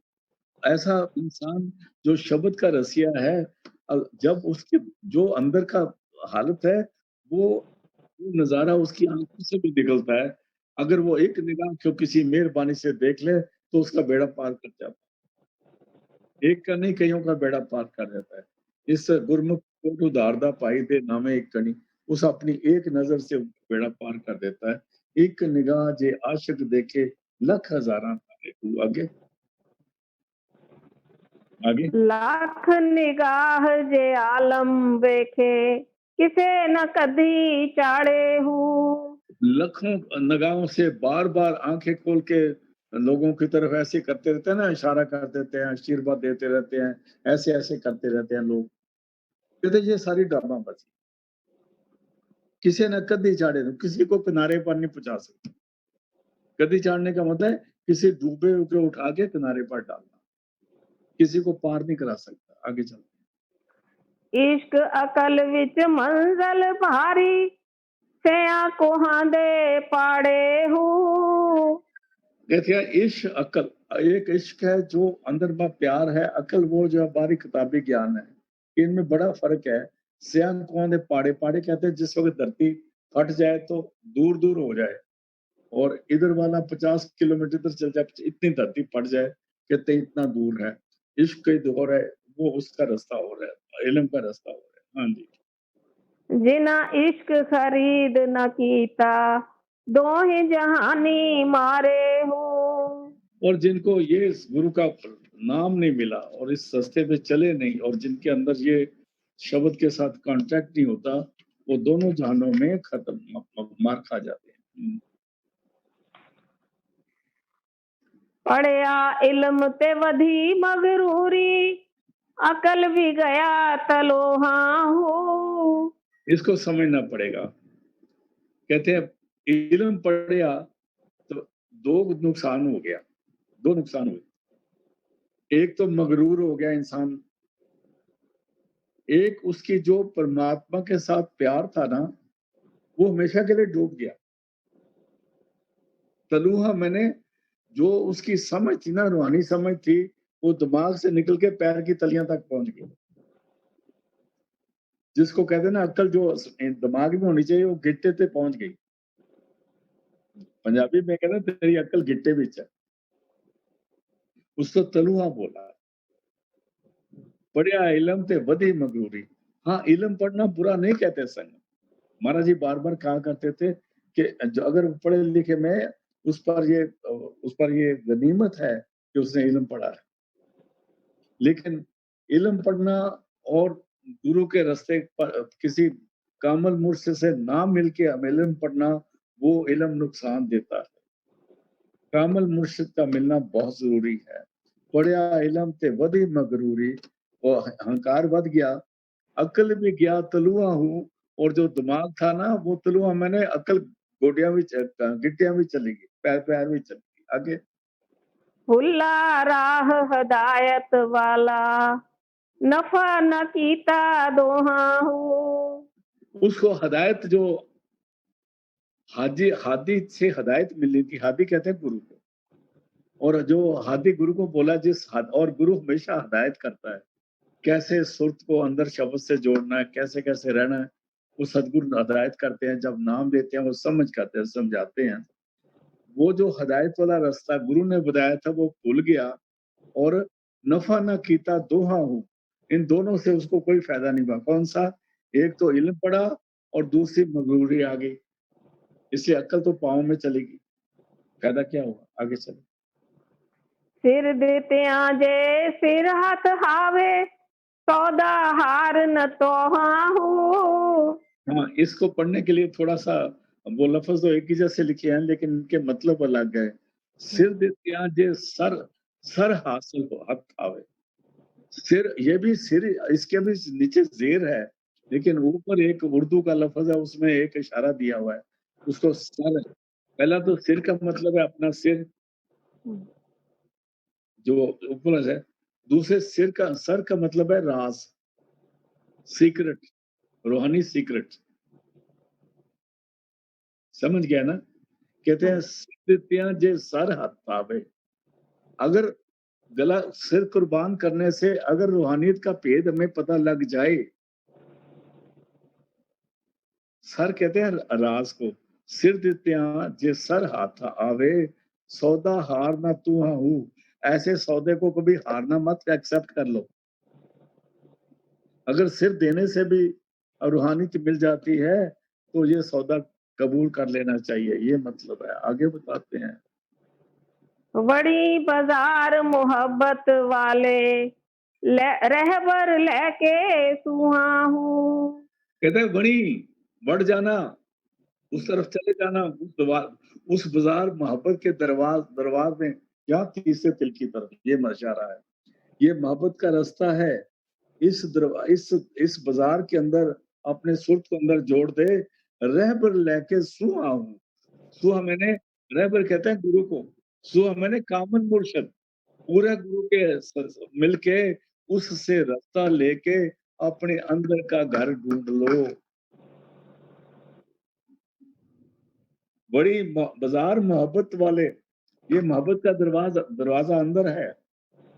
[SPEAKER 1] ऐसा इंसान जो शब्द का रसिया है, जब उसके जो अंदर का हालत है, वो नज़ारा उसकी आँखों से भी निकलता है। अगर वो एक निगाह को किसी मेहरबानी से देख ले, तो उसका बेड़ा पार कर जाता है। एक का नहीं, कइयों का बेड़ा पार कर देता है। इस गुरमुख कोट उधारदा पाई दे नामे एक कणी, उस अपनी एक नज़र से बेड़ा पार कर देता है। एक निगाह जे आशिक देखे, लख हज़ारां तारे। तू आगे? आगे?
[SPEAKER 2] ਲੱਖ ਨਿਗਾਹ ਜੇ ਆਲਮ ਵੇਖੇ ਕਿਸੇ न कदी चाड़े हूँ।
[SPEAKER 1] लाखों निगाहों से बार-बार आँखें खोल के लोगों की तरफ ऐसे करते रहते हैं ना, इशारा कर देते हैं, आशीर्वाद देते रहते हैं, ऐसे-ऐसे करते रहते हैं लोग। कहते ये सारी ड्रामाबाज़ी। किसी ने कदी चाड़े तो किसी को किनारे पर नहीं पहुँचा सकते। कदी चाड़ने का मतलब है किसी डूबे को उठा के किनारे पर डालना। किसी को पार नहीं करा सकता। आगे चलते हैं।
[SPEAKER 2] इश्क अकल विच मंज़ल भारी सियां कोहां दे पाड़े हूँ।
[SPEAKER 1] कहते हैं इश्क अकल, एक इश्क है जो अंदर में प्यार है, अकल वो जो बाहरी किताबी ज्ञान है। इनमें बड़ा फ़र्क है। सियान कौन है पाड़े, पाड़े कहते हैं जिस वक़्त धरती फट जाए तो दूर-दूर हो जाए और इधर वाला 50 किलोमीटर इधर चल जाए, इतनी धरती फट जाए, कहते हैं इतना दूर है। इश्क की दौर है, वो उसका रास्ता और है, इल्म का रास्ता और है। हाँ जी।
[SPEAKER 2] जिना इश्क खरीद न कीता दोहे जहानी मारे हूँ।
[SPEAKER 1] और जिनको ये इस गुरु का नाम नहीं मिला और इस रास्ते पे चले नहीं और जिनके अंदर ये शब्द के साथ कॉन्टैक्ट नहीं होता, वो दोनों जहानों में खत्म मार खा जाते हैं।
[SPEAKER 2] पढ़िया इल्म ते वधी मगरूरी अकल भी गया तलोहा हूँ।
[SPEAKER 1] इसको समझना पड़ेगा। कहते हैं इल्म पढ़िया तो 2 नुकसान हो गया, 2 नुकसान हुए। एक तो मगरूर हो गया इंसान, एक उसकी जो परमात्मा के साथ प्यार था ना, वो हमेशा के लिए डूब गया। तलूहा मैंने जो उसकी समझ थी ना, रूहानी समझ थी, वो दिमाग से निकल के पैर की तलियां तक पहुंच गई। जिसको कहते हैं ना अक्ल जो दिमाग में होनी चाहिए वो गिट्टे पे पहुंच गई। पंजाबी में कहते हैं तेरी अक्ल गिट्टे विच है। उसको तलूहा बोला। पढ़िया इलम ते वधी मगरूरी। हाँ, इलम पढ़ना बुरा नहीं कहते संग। महाराज जी बार-बार कहा करते थे कि अगर पढ़े लिखे में उस पर ये गनीमत है कि उसने इल्म पढ़ा है। लेकिन इल्म पढ़ना और गुरु के रास्ते पर किसी कामिल मुर्शिद से ना मिलके हम इल्म पढ़ना, वो इल्म नुकसान देता है। कामिल मुर्शिद का मिलना बहुत ज़रूरी है। पढ़िया इल्म ते वधी मगरूरी, वो अहंकार बढ़ गया, अक्ल भी गया तलुआ हूँ और जो दिमाग था ना वो तलुआ मैंने अक्ल गोडियां भी गिट्टियां भी चली गई, पैर भी चली गई। आगे
[SPEAKER 2] हुल्ला राह हदायत वाला नफा न कीता दोहा हूँ।
[SPEAKER 1] उसको हदायत जो हादी हादी से हदायत मिली थी, हादी कहते हैं गुरु को। और जो हादी गुरु को बोला जिस हद और गुरु हमेशा हदायत करता है। कैसे सुरत को अंदर शब्द से जोड़ना है, कैसे-कैसे रहना है, वो सद्गुरु हदायत करते हैं, जब नाम लेते हैं वो समझ करते हैं, समझाते हैं। वो जो हदायत वाला रास्ता गुरु ने बताया था वो भूल गया और नफ़ा ना कीता दोहा हूँ। इन दोनों से उसको कोई फ़ायदा नहीं हुआ। कौन-सा? एक तो इल्म पढ़ा और दूसरी मगरूरी आ गई। इसलिए अक्ल तो पाँव में चली गई। फ़ायदा क्या हुआ? आगे चलो।
[SPEAKER 2] सिर देतियां जे सिर हाथ हावे सौदा हार न तोहा हूँ।
[SPEAKER 1] हाँ, इसको पढ़ने के लिए थोड़ा-सा वो लफ़्ज़ तो एक ही जैसे लिखे हैं लेकिन इनके मतलब अलग है। सिर दित्या जे सर हासिल हो हथ आवे। सिर ये भी सिर इसके भी नीचे ज़ेर है, लेकिन ऊपर एक उर्दू का लफ़्ज़ है उसमें एक इशारा दिया हुआ है। उसको सर पहला तो सिर का मतलब है अपना सिर जो ऊपर है। दूसरे सर का मतलब है राज़, सीक्रेट, रूहानी सीक्रेट। समझ गया ना? कहते हैं सिद्धियाँ जे सर हथ पावे। अगर गला सिर कुर्बान करने से अगर रूहानियत का भेद हमें पता लग जाए, सर कहते हैं राज को, सिर दित्या जे सर हाथ आवे, सौदा हार ना तू हाँ हूँ। ऐसे सौदे को कभी हारना मत, एक्सेप्ट कर लो। अगर सिर देने से भी रूहानियत मिल जाती है तो ये सौदा कबूल कर लेना चाहिए, ये मतलब है। आगे बताते हैं।
[SPEAKER 2] बड़ी बाजार मोहब्बत वाले रहबर लेके सुहा हूँ।
[SPEAKER 1] कहते हैं बड़ी बढ़ जाना, उस तरफ चले जाना, उस बाजार मोहब्बत के दरबार में, यहाँ तीसरे तिल की तरफ ये मचा रहा है। ये मोहब्बत का रास्ता है। इस बाजार के अंदर अपने सुर को अंदर जोड़ दे, रहबर लेके सुहा हूँ। सुहा मैंने, रहबर कहते हैं गुरु को, सुहा मैंने कामन मुर्शद, पूरे गुरु के मिलके उससे रास्ता लेके अपने अंदर का घर ढूंढ लो। बड़ी बाजार मोहब्बत वाले, ये मोहब्बत का दरवाजा अंदर है।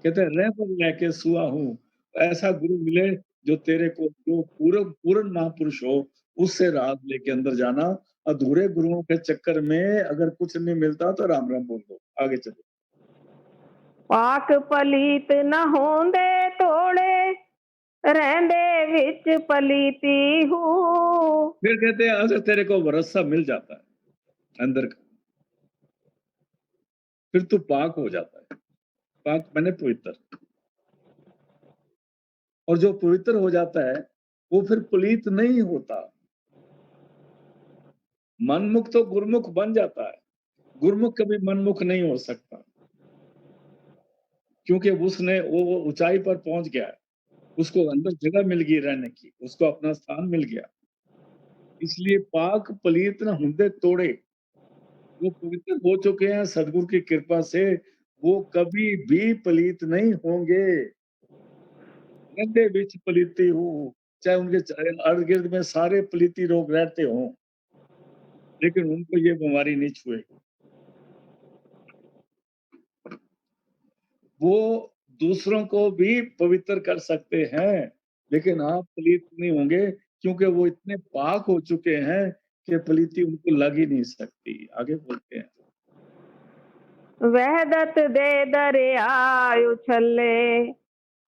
[SPEAKER 1] कहते हैं रहबर लेके सुआ हूँ, ऐसा गुरु मिले जो तेरे को, जो पूर्ण महापुरुष हो, उससे राज लेके अंदर जाना। अधूरे गुरुओं के चक्कर में अगर कुछ नहीं मिलता तो राम राम बोल दो। आगे चलो।
[SPEAKER 2] पाक पलीत न होंदे तोड़े, रहंदे विच पलीती हूँ।
[SPEAKER 1] फिर कहते हैं अगर तेरे को वरसा मिल जाता है अंदर का, फिर तू पाक हो जाता है। पाक मैंने पवित्र, और जो पवित्र हो जाता है वो फिर पलीत नहीं होता। मनमुख तो गुरमुख बन जाता है, गुरमुख कभी मनमुख नहीं हो सकता, क्योंकि उसने वो ऊंचाई पर पहुंच गया है, उसको अंदर जगह मिल गई रहने की, उसको अपना स्थान मिल गया। इसलिए पाक पलीत न हुंदे तोड़े, वो पवित्र हो चुके हैं सदगुरु की कृपा से, वो कभी भी पलीत नहीं होंगे। गंदे बीच पलीती हूँ, चाहे उनके इर्द गिर्द में सारे पलीती लोग रहते हों, लेकिन उनको ये बीमारी नहीं छुएगी। वो दूसरों को भी पवित्र कर सकते हैं, लेकिन आप पलीत नहीं होंगे, क्योंकि वो इतने पाक हो चुके हैं कि पलीती उनको लग ही नहीं सकती। आगे बोलते हैं।
[SPEAKER 2] वहदत दे दरिया उछले,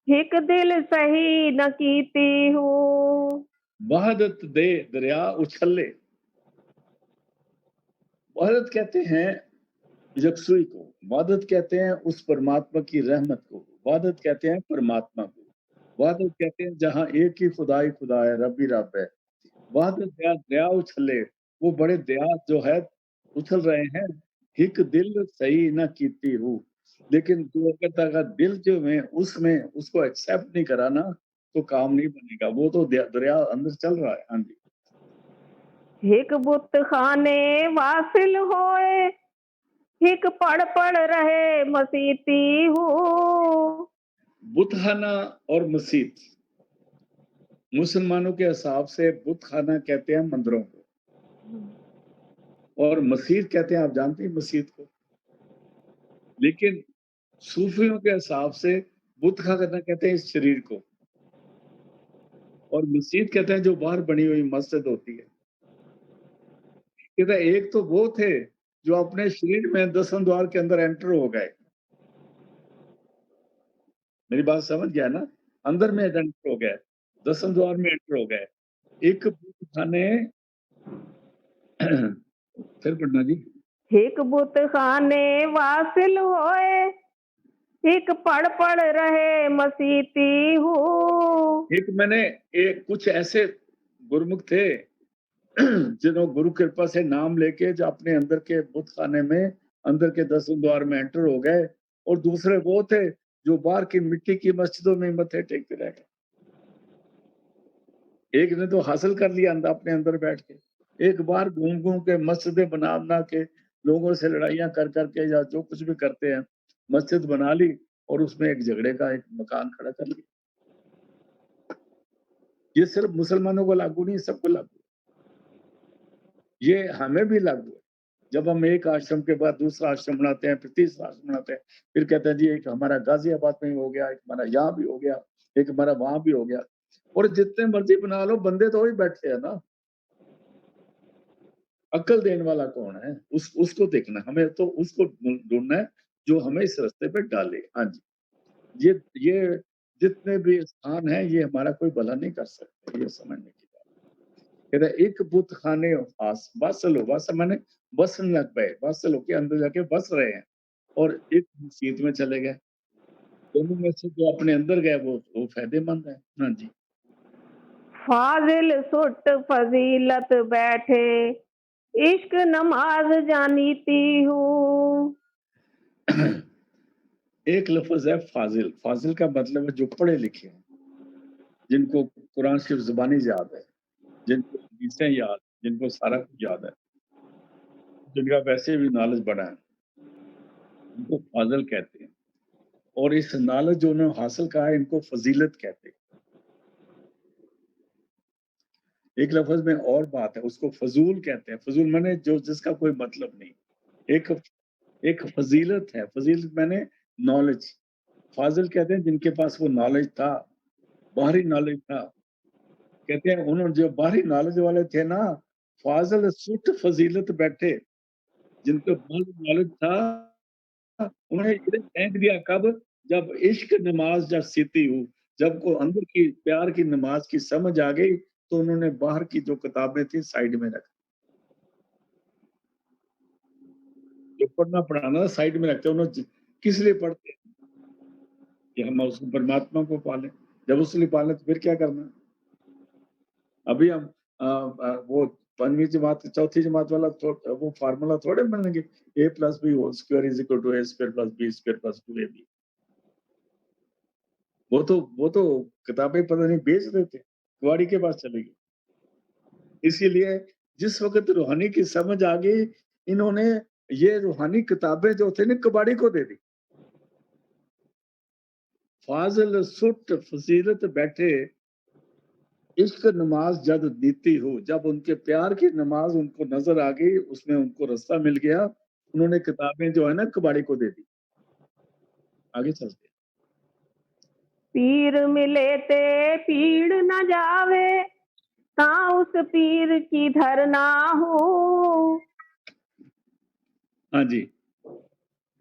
[SPEAKER 2] हिक दिल सही न कीती हूँ।
[SPEAKER 1] वहदत दे दरिया उछले, वहदत कहते हैं यकसुई को, वहदत कहते हैं उस परमात्मा की रहमत को, वहदत कहते हैं परमात्मा को, वहदत कहते हैं जहाँ एक ही खुदा है, रब ही रब है। वहदत दया दया उछले, वो बड़े दया जो है उछल रहे हैं। हिक दिल सही ना कीती हूँ, लेकिन जो अगर दिल जो में उसमें उसको एक्सेप्ट नहीं करा ना तो काम नहीं बनेगा। वो तो दरिया अंदर चल रहा है। हाँ जी।
[SPEAKER 2] हिक बुत खाने वासिल होए, हिक पढ़ रहे मसीती हूँ।
[SPEAKER 1] बुतखाना और मस्जिद, मुसलमानों के हिसाब से बुतखाना कहते हैं मंदिरों को, और मस्जिद कहते हैं, आप जानते हैं मस्जिद को, लेकिन सूफियों के हिसाब से बुतखाना कहते हैं इस शरीर को, और मस्जिद कहते हैं जो बाहर बनी हुई मस्जिद होती है। कहते हैं एक तो वो थे जो अपने शरीर में दसम द्वार के अंदर एंटर हो गए। मेरी बात समझ गया ना? अंदर में एंटर हो गए, दसम द्वार में एंटर हो गए। एक बुतखाने फिर पढ़ना जी।
[SPEAKER 2] हिक बुत खाने वासिल होए, हिक पढ़ रहे मसीती हूँ।
[SPEAKER 1] एक मैंने एक कुछ ऐसे गुरुमुख थे जिन्होंने गुरु कृपा से नाम लेके जो अपने अंदर के बुतखाने में, अंदर के दसम द्वार में एंटर हो गए, और दूसरे वो थे जो बाहर की मिट्टी की मस्जिदों में मत्थे टेकते रह गए। एक ने तो हासिल कर लिया अंदर अपने अंदर बैठ के, एक बार घूम घूम के मस्जिदें बना बना के लोगों से लड़ाइयां कर करके या जो कुछ भी करते हैं, मस्जिद बना ली और उसमें एक झगड़े का एक मकान खड़ा कर लिया। ये सिर्फ मुसलमानों को लागू नहीं, सबको लागू, ये हमें भी लागू है। जब हम एक आश्रम के बाद दूसरा आश्रम बनाते हैं, फिर तीसरा आश्रम बनाते हैं, फिर कहते हैं जी एक हमारा गाजियाबाद में हो गया, एक हमारा यहाँ भी हो गया, एक हमारा वहां भी हो गया। और जितने मर्जी बना लो, बंदे तो वही बैठे हैं ना। अक्ल देने वाला कौन है? उसको देखना, हमें तो उसको ढूंढना है जो हमें इस रास्ते पे डाले। हाँ जी, ये जितने भी स्थान है, ये हमारा कोई भला नहीं कर सकते, ये समझने की बात। कहते हैं, एक बुत खाने आस वासल माने बसने लग गए, वासल के अंदर जाके बस रहे हैं, और एक मस्जिद में चले गए। दोनों में से जो अपने अंदर गए वो फायदेमंद है। हाँ जी।
[SPEAKER 2] फाजिल सुट फजीलत बैठे, इश्क नमाज जानीती हूँ।
[SPEAKER 1] एक लफ्ज है फाजिल। फाजिल का मतलब है जो पढ़े लिखे हैं, जिनको कुरान सिर्फ ज़ुबानी याद है, जिनको हदीसें याद, जिनको सारा कुछ याद है, जिनका वैसे भी नॉलेज बड़ा है, उनको फाज़िल कहते हैं। और इस नॉलेज जो उन्होंने हासिल कहा है, इनको फ़ज़ीलत कहते हैं। एक लफ्ज़ में और बात है, उसको फ़ज़ूल कहते हैं। फ़ज़ूल माने जो जिसका कोई मतलब नहीं। एक एक फ़ज़ीलत है, फ़ज़ीलत माने नॉलेज। फ़ाज़िल कहते हैं जिनके पास वो नॉलेज था, बाहरी नॉलेज था। कहते हैं उन्होंने जो बाहरी नॉलेज वाले थे ना, फ़ाज़िल सुट फ़ज़ीलत बैठे, जिनको बाहरी नॉलेज था, उन्हें इधर फेंक दिया कब? जब इश्क नमाज़ जब सीती हूँ, जब को अंदर की प्यार की नमाज़ की समझ आ गई, तो उन्होंने बाहर की जो किताबें थी साइड में रख, जो पढ़ना पढ़ाना साइड में रखते, उन्होंने किस लिए पढ़ते? कि हम उस परमात्मा को पालें। जब उसके लिए पालें तो फिर क्या करना? अभी हम वो 5वीं जमात, चौथी जमात वाला वो फार्मूला थोड़े बनेंगे, a + b whole square is equal to a square + b square + 2ab। वो तो किताबें पता नहीं बेच देते, कुआड़ी के पास चली गई। इसीलिए जिस वक़्त रूहानी की समझ आ गई, इन्होंने ये रूहानी किताबें जो थे ना कबाड़ी को दे दी। फ़ाज़िल सुट फ़ज़ीलत बैठे, इश्क नमाज़ जद दीती हो, जब उनके प्यार की नमाज़ उनको नज़र आ गई, उसमें उनको रास्ता मिल गया, उन्होंने किताबें जो है ना कबाड़ी को दे दी। आगे चलते हैं।
[SPEAKER 2] पीर मिले ते पीड़ न जावे, ता उस पीर की धरना हो।
[SPEAKER 1] हाँ जी,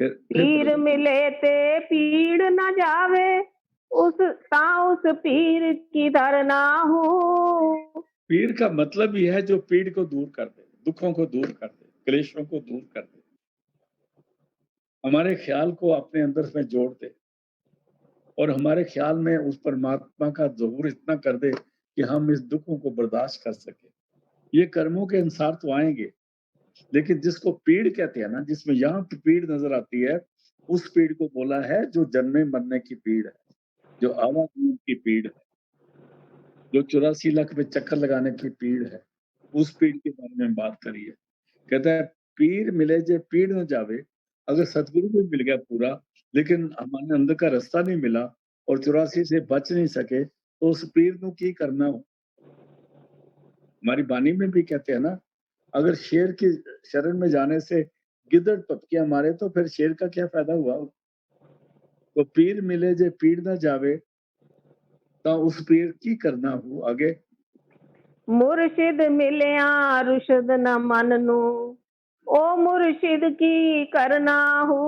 [SPEAKER 1] फिर
[SPEAKER 2] पीर
[SPEAKER 1] पढ़िए।
[SPEAKER 2] मिले ते पीड़ न जावे, उस पीर की धरना हो।
[SPEAKER 1] पीर का मतलब ये है जो पीड़ को दूर कर दे, दुखों को दूर कर दे, क्लेशों को दूर कर दे, हमारे ख्याल को अपने अंदर में जोड़ दे, और हमारे ख्याल में उस परमात्मा का ज़हूर इतना कर दे कि हम इस दुखों को बर्दाश्त कर सकें। ये कर्मों के अनुसार तो आएँगे, लेकिन जिसको पीड़ कहते हैं ना, जिसमें यहाँ पे पीड़ नज़र आती है, उस पीड़ को बोला है जो जन्मे-मरने की पीड़ है, जो आवागमन की पीड़ है, जो 84 लाख में चक्कर लगाने की पीड़ है, उस पीड़ के बारे में बात करी है। कहता है, "पीर मिले जे पीड़ न जावे।" अगर सतगुरु भी मिल गया पूरा, लेकिन हमारे अंदर का रास्ता नहीं मिला और 84 से बच नहीं सके, तो उस पीर ਨੂੰ ਕੀ करना हो? हमारी वाणी में भी कहते हैं ना, अगर शेर की शरण में जाने से गिदड़ टपकियाँ मारे तो फिर शेर का क्या फ़ायदा हुआ? तो पीर मिले जे पीड़ ना जावे, तो उस पीर की करना हो आगे।
[SPEAKER 2] मुर्शिद मिलिया रुशद न मन नू, ओ मुर्शिद की करना हो।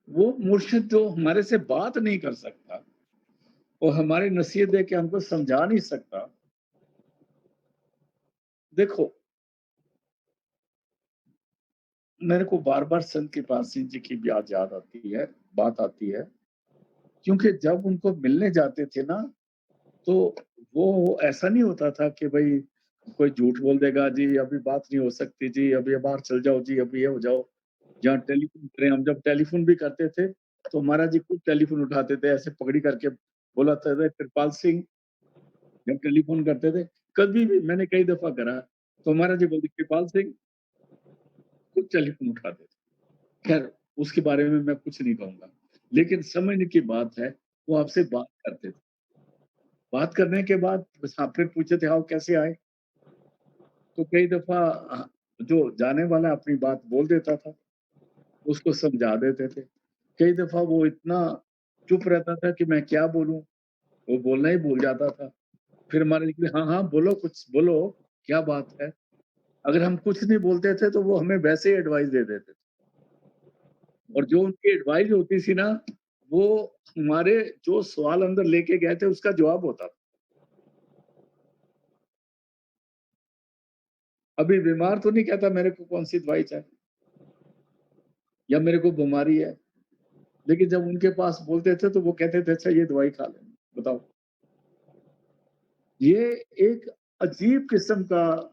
[SPEAKER 1] वो मुर्शिद जो हमारे से बात नहीं कर सकता, वो हमारी नसीहत दे के हमको समझा नहीं सकता। देखो, मेरे को बार-बार संत कृपाल सिंह जी की याद आती है, बात आती है, क्योंकि जब उनको मिलने जाते थे ना, तो वो ऐसा नहीं होता था कि भई कोई झूठ बोल देगा, जी अभी बात नहीं हो सकती जी, अभी बाहर चल जाओ जी, अभी ये हो जाओ। जहाँ टेलीफ़ोन करें, हम जब टेलीफ़ोन भी करते थे, तो महाराज जी खुद टेलीफ़ोन उठाते थे, ऐसे पगड़ी करके बोला था, "अरे कृपाल सिंह।" जब टेलीफ़ोन करते थे, कभी भी मैंने कई दफ़ा करा, तो महाराज जी बोलते, "कृपाल सिंह।" खुद टेलीफ़ोन उठाते थे। ख़ैर उसके बारे में मैं कुछ नहीं कहूँगा, लेकिन समझने की बात है, वो आपसे बात करते थे। बात करने के बाद बस आपने पूछे थे, "आओ कैसे आए?" तो कई दफ़ा जो जाने वाला अपनी बात बोल देता था, उसको समझा देते थे। कई दफ़ा वो इतना चुप रहता था कि मैं क्या बोलूँ? वो बोलना ही भूल जाता था। फिर हमारे लिए हाँ, हाँ, बोलो कुछ बोलो, क्या बात है? अगर हम कुछ नहीं बोलते थे तो वो हमें वैसे ही एडवाइस दे देते थे और जो उनकी एडवाइस होती थी ना, वो हमारे जो सवाल अंदर लेके गए थे उसका जवाब होता था। अभी बीमार तो नहीं कहता मेरे को कौन-सी दवाई चाहिए या मेरे को बीमारी है, लेकिन जब उनके पास बोलते थे तो वो कहते थे अच्छा ये दवाई खा लेना, बताओ। ये एक अजीब किस्म का,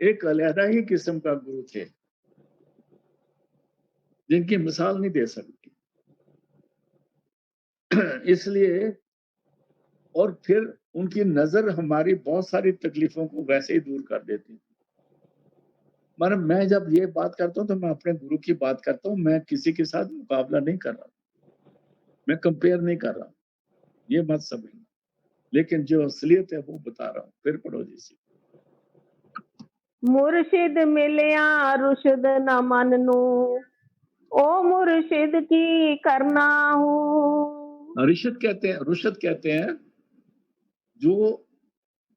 [SPEAKER 1] एक अलहदा ही किस्म का गुरु थे, जिनकी मिसाल नहीं दे सकती। इसलिए और फिर उनकी नज़र हमारी बहुत सारी तकलीफ़ों को वैसे ही दूर कर देती है। मतलब मैं जब ये बात करता हूँ तो मैं अपने गुरु की बात करता हूँ, मैं किसी के साथ मुकाबला नहीं कर रहा, मैं कंपेयर नहीं कर रहा, ये मत समझना। लेकिन जो असलियत है वो बता रहा हूँ, फिर पढ़ो जी।
[SPEAKER 2] मुर्शिद मिलिया रुशद न मननू, ओ मुर्शिद की करना हूँ।
[SPEAKER 1] रुशद कहते हैं जो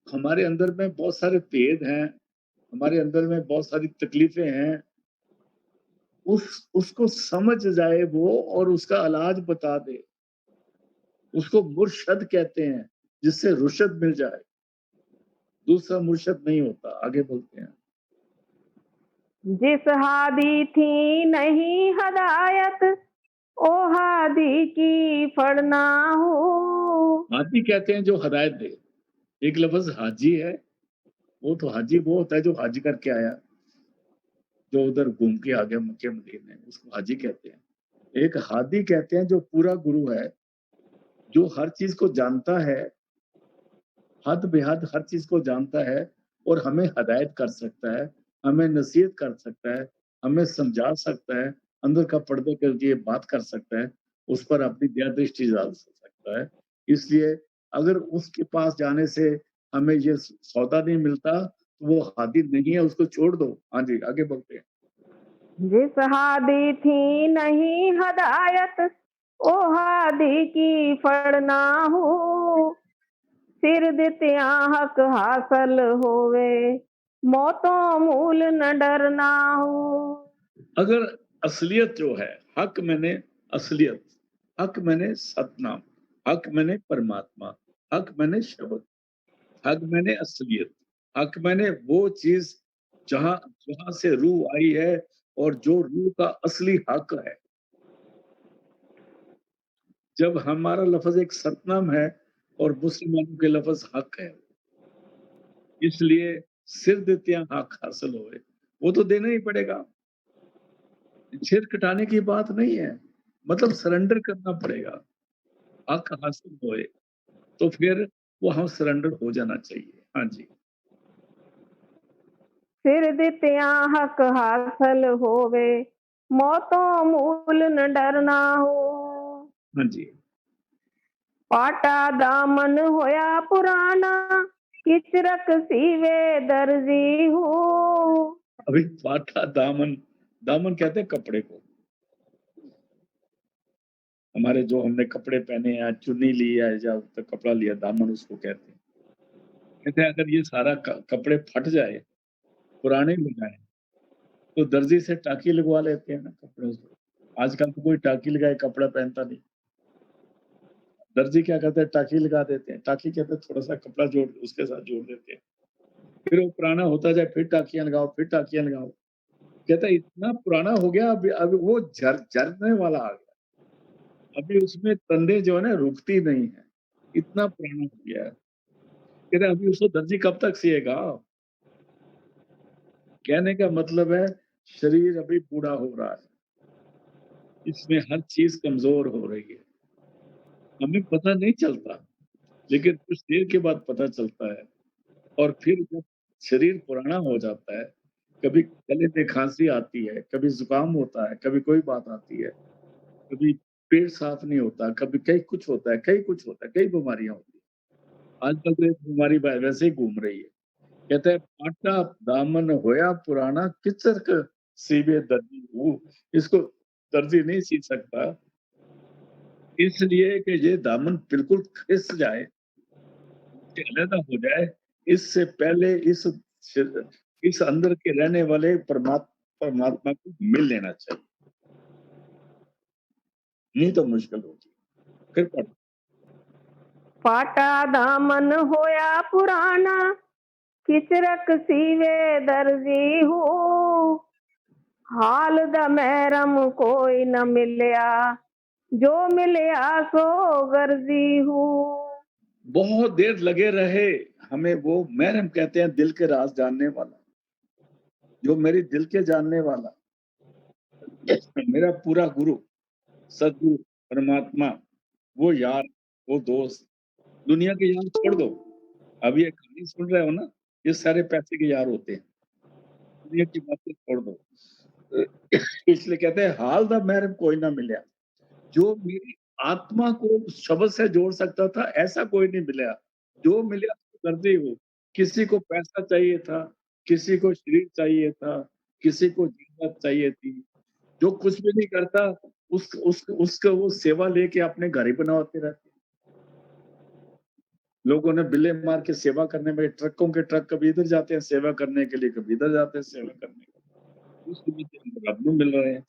[SPEAKER 1] हमारे अंदर में बहुत सारे भेद हैं, हमारे अंदर में बहुत सारी तकलीफ़ें हैं, उसको समझ जाए वो और उसका इलाज बता दे, उसको मुर्शद कहते हैं, जिससे रुशद मिल जाए। दूसरा मुर्शद नहीं होता, आगे बोलते हैं।
[SPEAKER 2] जिस हादी थी नहीं हदायत, ओ हादी की फड़ना हूँ।
[SPEAKER 1] हादी कहते हैं जो हिदायत दे। एक लफ्ज़ हाजी है, वो तो हाजी वो होता है जो हज करके आया, जो उधर घूम के आ गया मक्के मदीने, उसको हाजी कहते हैं। एक हादी कहते हैं जो पूरा गुरु है, जो हर चीज़ को जानता है, हद बेहद हर चीज़ को जानता है और हमें हिदायत कर सकता है, हमें नसीहत कर सकता है, हमें समझा सकता है, अंदर का पर्दे के लिए बात कर सकता है, उस पर अपनी दया दृष्टि डाल सकता है। इसलिए अगर उसके पास जाने से हमें ये सौदा नहीं मिलता, तो वो हादी नहीं है, उसको छोड़ दो। हाँ जी, आगे बढ़ते हैं।
[SPEAKER 2] जिस हादी थी नहीं हदायत, ओ हादी की फड़ना हूँ। सिर दित्या हक हासिल होवे, मौतों मूल न डरना हूँ।
[SPEAKER 1] अगर असलियत जो है, हक मैंने असलियत, हक मैंने सतनाम, हक मैंने परमात्मा, हक मैंने शब्द, हक मैंने असलियत, हक मैंने वो चीज़ जहाँ जहाँ से रूह आई है और जो रूह का असली हक है। जब हमारा लफ़्ज़ एक सतनाम है और मुसलमानों के लफ़्ज़ हक है, इसलिए सिर देतियाँ हक हासिल होए, वो तो देना ही पड़ेगा। सिर कटाने की बात नहीं है, मतलब सरेंडर करना पड़ेगा। हक हासिल होए, तो फिर वो हम सरेंडर हो जाना चाहिए। हाँ जी,
[SPEAKER 2] सिर दित्या हक हासिल होवे, मौतों मूल न डरना हूँ।
[SPEAKER 1] हाँ जी।
[SPEAKER 2] पाटा दामन होया पुराना, किचरक सीवे दर्जी हूँ।
[SPEAKER 1] अभी पाटा दामन, दामन कहते हैं कपड़े को। हमारे जो हमने कपड़े पहने या चुन्नी ली है या तो कपड़ा लिया, दामन उसको कहते हैं। कहते हैं अगर ये सारा कपड़े फट जाए, पुराने हो जाएँ, तो दर्जी से टाँकी लगवा लेते हैं ना कपड़ों से। आजकल तो कोई टाँकी लगाए कपड़ा पहनता नहीं। दर्जी क्या करते हैं टाँकी लगा देते हैं। टाँकी कहते हैं थोड़ा-सा कपड़ा जोड़ उसके साथ जोड़ देते हैं। फिर वो पुराना होता जाए, फिर टाँकियाँ लगाओ, फिर टाँकियाँ लगाओ। कहता है इतना पुराना हो गया अब वो झरने वाला आ गया। अभी उसमें तंदे जो है ना रुकती नहीं है, इतना पुराना हो गया है। कहते हैं अभी उसको दर्जी कब तक सिएगा? कहने का मतलब है शरीर अभी बूढ़ा हो रहा है, इसमें हर चीज़ कमज़ोर हो रही है। हमें पता नहीं चलता, लेकिन कुछ देर के बाद पता चलता है और फिर जब शरीर पुराना हो जाता है, कभी गले में खाँसी आती है, कभी ज़ुकाम होता है, कभी कोई बात आती है, कभी पेट साफ़ नहीं होता, कभी कहीं कुछ होता है, कहीं कुछ होता है, कई बीमारियाँ होती हैं। आजकल तो एक बीमारी वैसे ही घूम रही है, कहते हैं पाटा दामन होया पुराना किचक सीवे दर्जी हूँ। इसको दर्जी नहीं सी सकता, इसलिए कि ये दामन बिल्कुल खिस जाए, कि अलग हो जाए, इससे पहले इस अंदर के रहने वाले परमात्मा को मिल लेना चाहिए, नहीं तो मुश्किल होगी। फिर पढ़।
[SPEAKER 2] पाटा दामन होया पुराना किचरक सीवे दर्जी हूँ। हाल द महरम कोई न मिलया, जो मिलया सो गर्जी हूँ।
[SPEAKER 1] बहुत देर लगे रहे, हमें वो महरम कहते हैं, दिल के राज जानने वाला, जो मेरी दिल के जानने वाला, मेरा पूरा गुरु, सदगुरु, परमात्मा, वो यार, वो दोस्त। दुनिया के यार छोड़ दो, अब ये कहानी सुन रहे हो ना, ये सारे पैसे के यार होते हैं, दुनिया की बातें छोड़ दो। इसलिए कहते हैं हाल दा महरम कोई ना मिला, जो मेरी आत्मा को शब्द से जोड़ सकता था, ऐसा कोई नहीं मिला। जो मिला तो दर्जी हूँ। किसी को पैसा चाहिए था, किसी को शरीर चाहिए था, किसी को जिन्नत चाहिए थी। जो कुछ भी नहीं करता, उसका वो सेवा लेके अपने घर ही बनवाते रहते। लोगों ने बिल्ले मार के सेवा करने में, ट्रकों के ट्रक कभी इधर जाते हैं सेवा करने के लिए, कभी इधर जाते हैं सेवा करने के लिए। उसके बीच रब को मिल रहे हैं।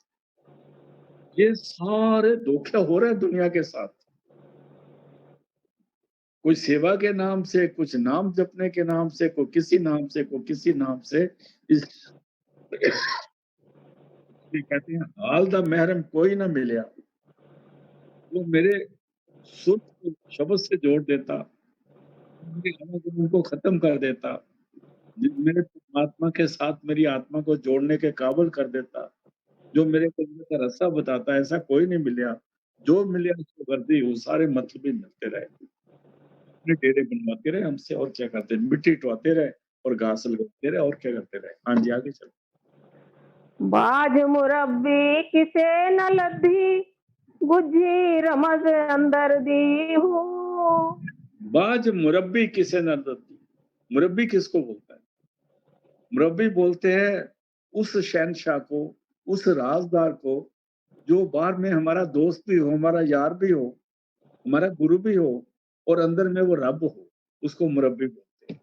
[SPEAKER 1] ये सारे धोखे हो रहे हैं दुनिया के साथ। कोई सेवा के नाम से, कुछ नाम जपने के नाम से, कोई किसी नाम से, कोई किसी नाम से। इस कहते हैं हाल दा महरम कोई ना मिलया, वो मेरे सुर को शब्द से जोड़ देता, मेरे आवागमन को खत्म कर देता, मेरे परमात्मा के साथ मेरी आत्मा को जोड़ने के काबिल कर देता, जो मेरे कलमे का रास्ता बताता, ऐसा कोई नहीं मिला। जो मिला उसको वर्दी, वो सारे मतलबी मिलते रहे, अपने डेरे बनवाते रहे हमसे, और क्या करते, मिट्टी टवाते रहे और घास लगाते रहे, और क्या करते रहे। हाँ जी, आगे चलो।
[SPEAKER 2] बाज मुरब्बी किसे न लद्दी, गुज्जी रमज अंदर दी हूँ।
[SPEAKER 1] बाज मुरब्बी किसे न दत्ती, मुरब्बी किसको बोलता है? मुरब्बी बोलते हैं उस शहनशाह को, उस राजदार को, जो बाहर में हमारा दोस्त भी हो, हमारा यार भी हो, हमारा गुरु भी हो, और अंदर में वो रब हो, उसको मुरब्बी बोलते हैं।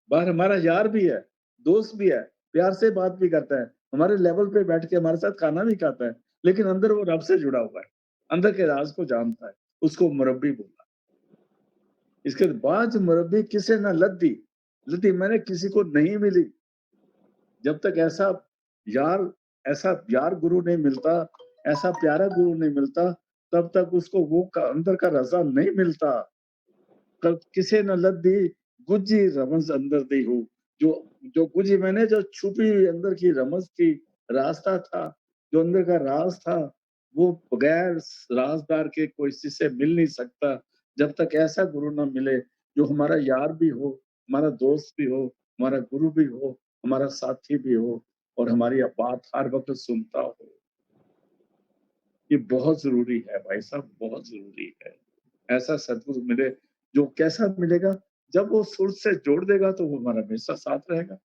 [SPEAKER 1] बाहर हमारा यार भी है, दोस्त भी है, प्यार से बात भी करता है, हमारे लेवल पे बैठ के हमारे साथ खाना भी खाता है, लेकिन अंदर वो रब से जुड़ा हुआ है, अंदर के राज को जानता है, उसको मुरब्बी बोला। इसके बाद मुरब्बी किसे ना लद्दी, लद्दी मैंने किसी को नहीं मिली। जब तक ऐसा यार गुरु नहीं मिलता, ऐसा प्यारा गुरु नहीं मिलता, तब तक उसको वो अंदर का रजा नहीं मिलता। कल किसे न लद्दी, गुज्जी रमज अंदर दी हूँ। जो जो गुज्जी मैंने जो छुपी हुई अंदर की रमज थी, रास्ता था, जो अंदर का राज था, वो बगैर राजदार के कोई किसी से मिल नहीं सकता। जब तक ऐसा गुरु ना मिले, जो हमारा यार भी हो, हमारा दोस्त भी हो, हमारा गुरु भी हो, हमारा साथी भी हो, और हमारी बात हर वक्त सुनता हो। ये बहुत जरूरी है भाई साहब, बहुत जरूरी है। ऐसा सदगुरु मिले, जो कैसा मिलेगा? जब वो सुर से जोड़ देगा तो वो हमारा हमेशा साथ रहेगा।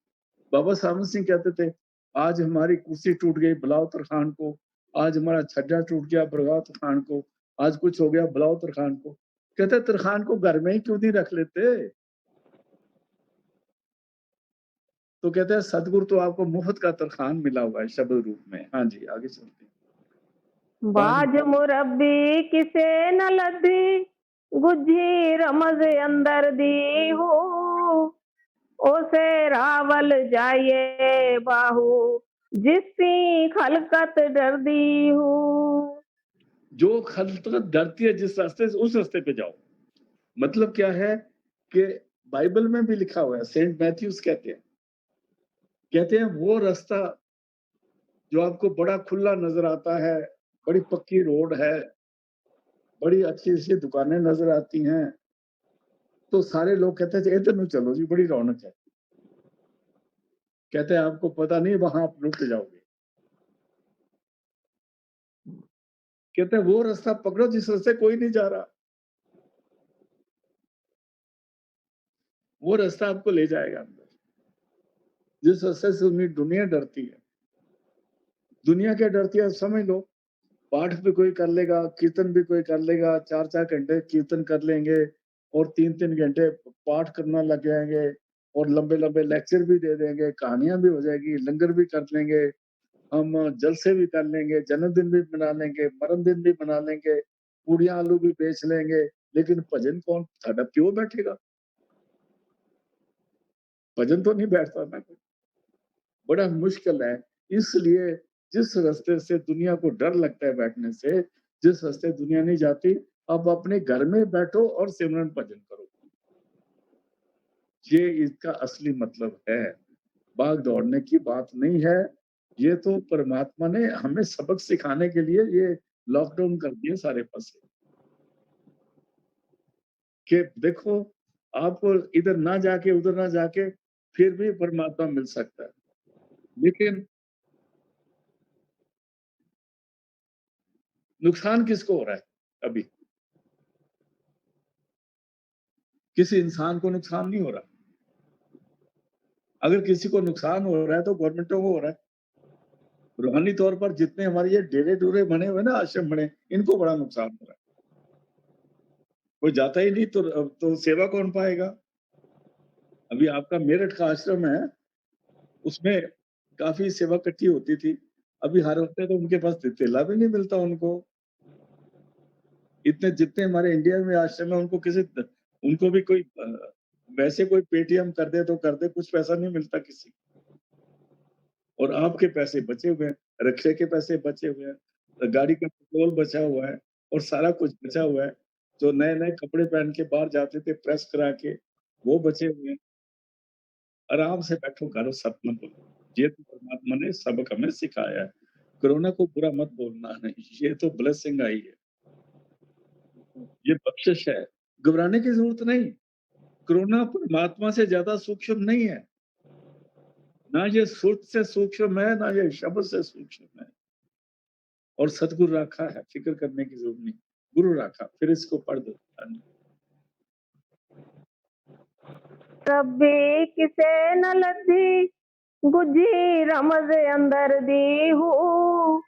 [SPEAKER 1] बाबा सामन सिंह कहते थे, आज हमारी कुर्सी टूट गई, बुलाओ तरखान को। आज हमारा छज्जा टूट गया, बुलाओ तरखान को। आज कुछ हो गया, बुलाओ तरखान को। कहते तरखान को घर में ही क्यों नहीं रख लेते? तो कहते हैं सदगुरु तो आपको मुफ्त का तरखान मिला हुआ है शब्द रूप में। हाँ जी, आगे चलते हैं।
[SPEAKER 2] बाज मुरब्बी किसे न लद्दी, गुज्जी रमज अंदर दी हूँ। ओसे रावल जाइए बाहू, जिसकी खलकत डर दी हूँ।
[SPEAKER 1] जो खलकत डरती है जिस रास्ते से, उस रास्ते पे जाओ। मतलब क्या है कि बाइबल में भी लिखा हुआ है, सेंट मैथ्यूस कहते हैं वो रास्ता जो आपको बड़ा खुला नजर आता है, बड़ी पक्की रोड है, बड़ी अच्छी अच्छी दुकानें नजर आती हैं, तो सारे लोग कहते हैं इधर नु चलो जी, बड़ी रौनक है। कहते हैं आपको पता नहीं, वहां आप रुक जाओगे। कहते हैं वो रास्ता पकड़ो जिस रास्ते कोई नहीं जा रहा। वो रास्ता आपको ले जाएगा अंदर, जिस रास्ते से दुनिया डरती है। दुनिया क्या डरती है, समझ लो। पाठ भी कोई कर लेगा, कीर्तन भी कोई कर लेगा, 4-4 घंटे कीर्तन कर लेंगे और 3-3 घंटे पाठ करना लग जाएँगे और लंबे-लंबे लेक्चर भी दे देंगे, कहानियाँ भी हो जाएगी, लंगर भी कर लेंगे, हम जलसे भी कर लेंगे, जन्मदिन भी मना लेंगे, मरण दिन भी मना लेंगे, पूड़ियाँ आलू भी बेच लेंगे, लेकिन भजन कौन साडा प्यो बैठेगा? भजन तो नहीं बैठता ना कोई। बड़ा मुश्किल है। इसलिए जिस रास्ते से दुनिया को डर लगता है बैठने से, जिस रास्ते दुनिया नहीं जाती, आप अपने घर में बैठो और सिमरन भजन करो। ये इसका असली मतलब है। भाग दौड़ने की बात नहीं है। ये तो परमात्मा ने हमें सबक सिखाने के लिए ये लॉकडाउन कर दिए सारे पासे। कि देखो, आपको इधर ना जाके, उधर ना जाके, फिर भी परमात्मा मिल सकता है। लेकिन नुकसान किसको हो रहा है अभी? किसी इंसान को नुकसान नहीं हो रहा। अगर किसी को नुकसान हो रहा है तो गवर्नमेंटों को हो रहा है। रूहानी तौर पर जितने हमारे ये डेरे-डूरे बने हुए ना, आश्रम बने, इनको बड़ा नुकसान हो रहा है। कोई जाता ही नहीं तो सेवा कौन पाएगा? अभी आपका मेरठ का आश्रम है, उसमें काफ़ी सेवा इकट्ठी होती थी। अभी हर हफ्ते तो उनके पास तेला भी नहीं मिलता उनको। इतने जितने हमारे इंडिया में आश्रम है, उनको भी कोई वैसे कोई पेटीएम कर दे तो कर दे, कुछ पैसा नहीं मिलता किसी को। और आपके पैसे बचे हुए हैं, रिक्शे के पैसे बचे हुए हैं, गाड़ी का पेट्रोल बचा हुआ है और सारा कुछ बचा हुआ है। जो नए-नए कपड़े पहन के बाहर जाते थे प्रेस करा के, वो बचे हुए हैं। आराम से बैठो, करो, सत्संग बोलो। ये तो परमात्मा ने सबक हमें सिखाया है। कोरोना को बुरा मत बोलना नहीं, ये तो ब्लेसिंग आई है, ये बख्शिश है। घबराने की ज़रूरत नहीं। कोरोना परमात्मा से ज़्यादा सूक्ष्म नहीं है। ना ये सुर से सूक्ष्म है, ना ये शब्द से सूक्ष्म है। और सतगुरु रखा है, फ़िक्र करने की ज़रूरत नहीं। गुरु रखा, फिर इसको पढ़ दो।
[SPEAKER 2] कभी किसे न लथी गुझी रमज अंदर दी हूँ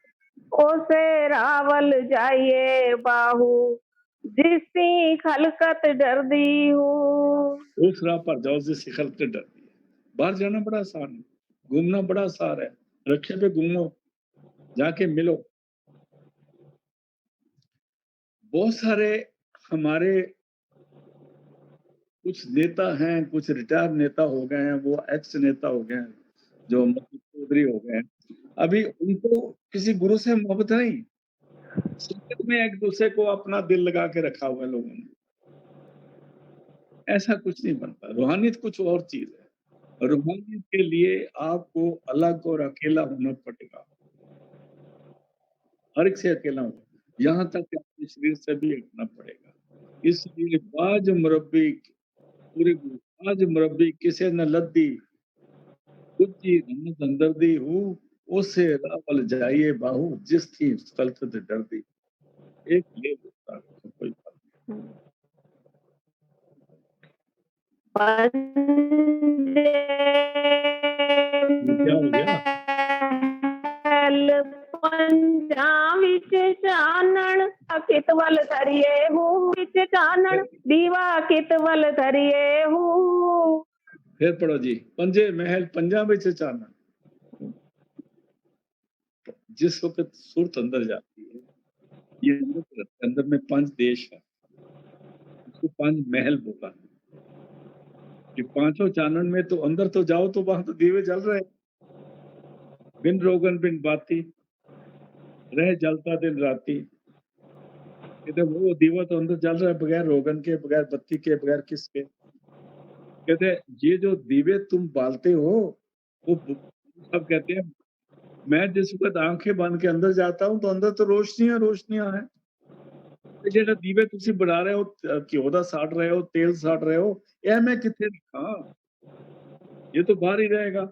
[SPEAKER 2] ओसे रावल जाइए बाहू जिसकी खलकत डर दी हूँ।
[SPEAKER 1] उस राह पर जाओ जिससे खलकत डरती है। बाहर जाना बड़ा आसान है, घूमना बड़ा आसान है। रिक्शे पे घूमो, जाके मिलो। बहुत सारे हमारे कुछ नेता हैं, कुछ रिटायर्ड नेता हो गए हैं, वो एक्स नेता हो गए हैं, जो मसूद चौधरी हो गए हैं। अभी उनको किसी गुरु से मोहब्बत नहीं, संगत में एक-दूसरे को अपना दिल लगा के रखा हुआ है लोगों ने। ऐसा कुछ नहीं बनता, रूहानियत कुछ और चीज़ है। रूहानियत के लिए आपको अलग और अकेला होना पड़ेगा, हर एक से अकेला हो, यहाँ तक कि अपने शरीर से भी हटना पड़ेगा। इसलिए बाज मुरब्बी पूरे बाज मुरब्बी किसे न लद्दी कुची रमत हमदर्दी हूँ, ओसे रावल जाइए बाहु जिस थी खलकत डरदी। एक ये होता है, तो कोई बात
[SPEAKER 2] पंजे
[SPEAKER 1] नहीं। क्या हो गया?
[SPEAKER 2] महल पंजां विच चानण कित वल धरिए हूँ विच चानण दीवा कित वल धरिए हूँ।
[SPEAKER 1] फिर पढ़ो जी। पंजे महल पंजा विच चानण। जिस वक़्त सुरत अंदर जाती है, ये अंदर में 5 देश है, उसको 5 महल बोला है। कि पाँचों चानन में तो अंदर तो जाओ तो वहाँ तो दीवे जल रहे हैं। बिन रोगन बिन बाती, रह जलता दिन राती। कहते वो दीवा तो अंदर जल रहा है बगैर रोगन के, बगैर बत्ती के, बगैर किसके। कहते ये जो दीवे तुम बालते हो, वो सब कहते हैं मैं जिस वक़्त आँखें बंद के अंदर जाता हूँ, तो अंदर तो रोशनियाँ रोशनियाँ हैं। ਤੇ ਜਿਹੜਾ ਦੀਵੇ ਤੁਸੀਂ ਬਣਾ ਰਹੇ ਹੋ ਘਿਓ ਦਾ ਸਾੜ ਰਹੇ ਹੋ ਤੇਲ ਸਾੜ ਰਹੇ ਹੋ ਇਹ ਮੈਂ ਕਿੱਥੇ ਰੱਖਾਂ ये तो बाहर ही रहेगा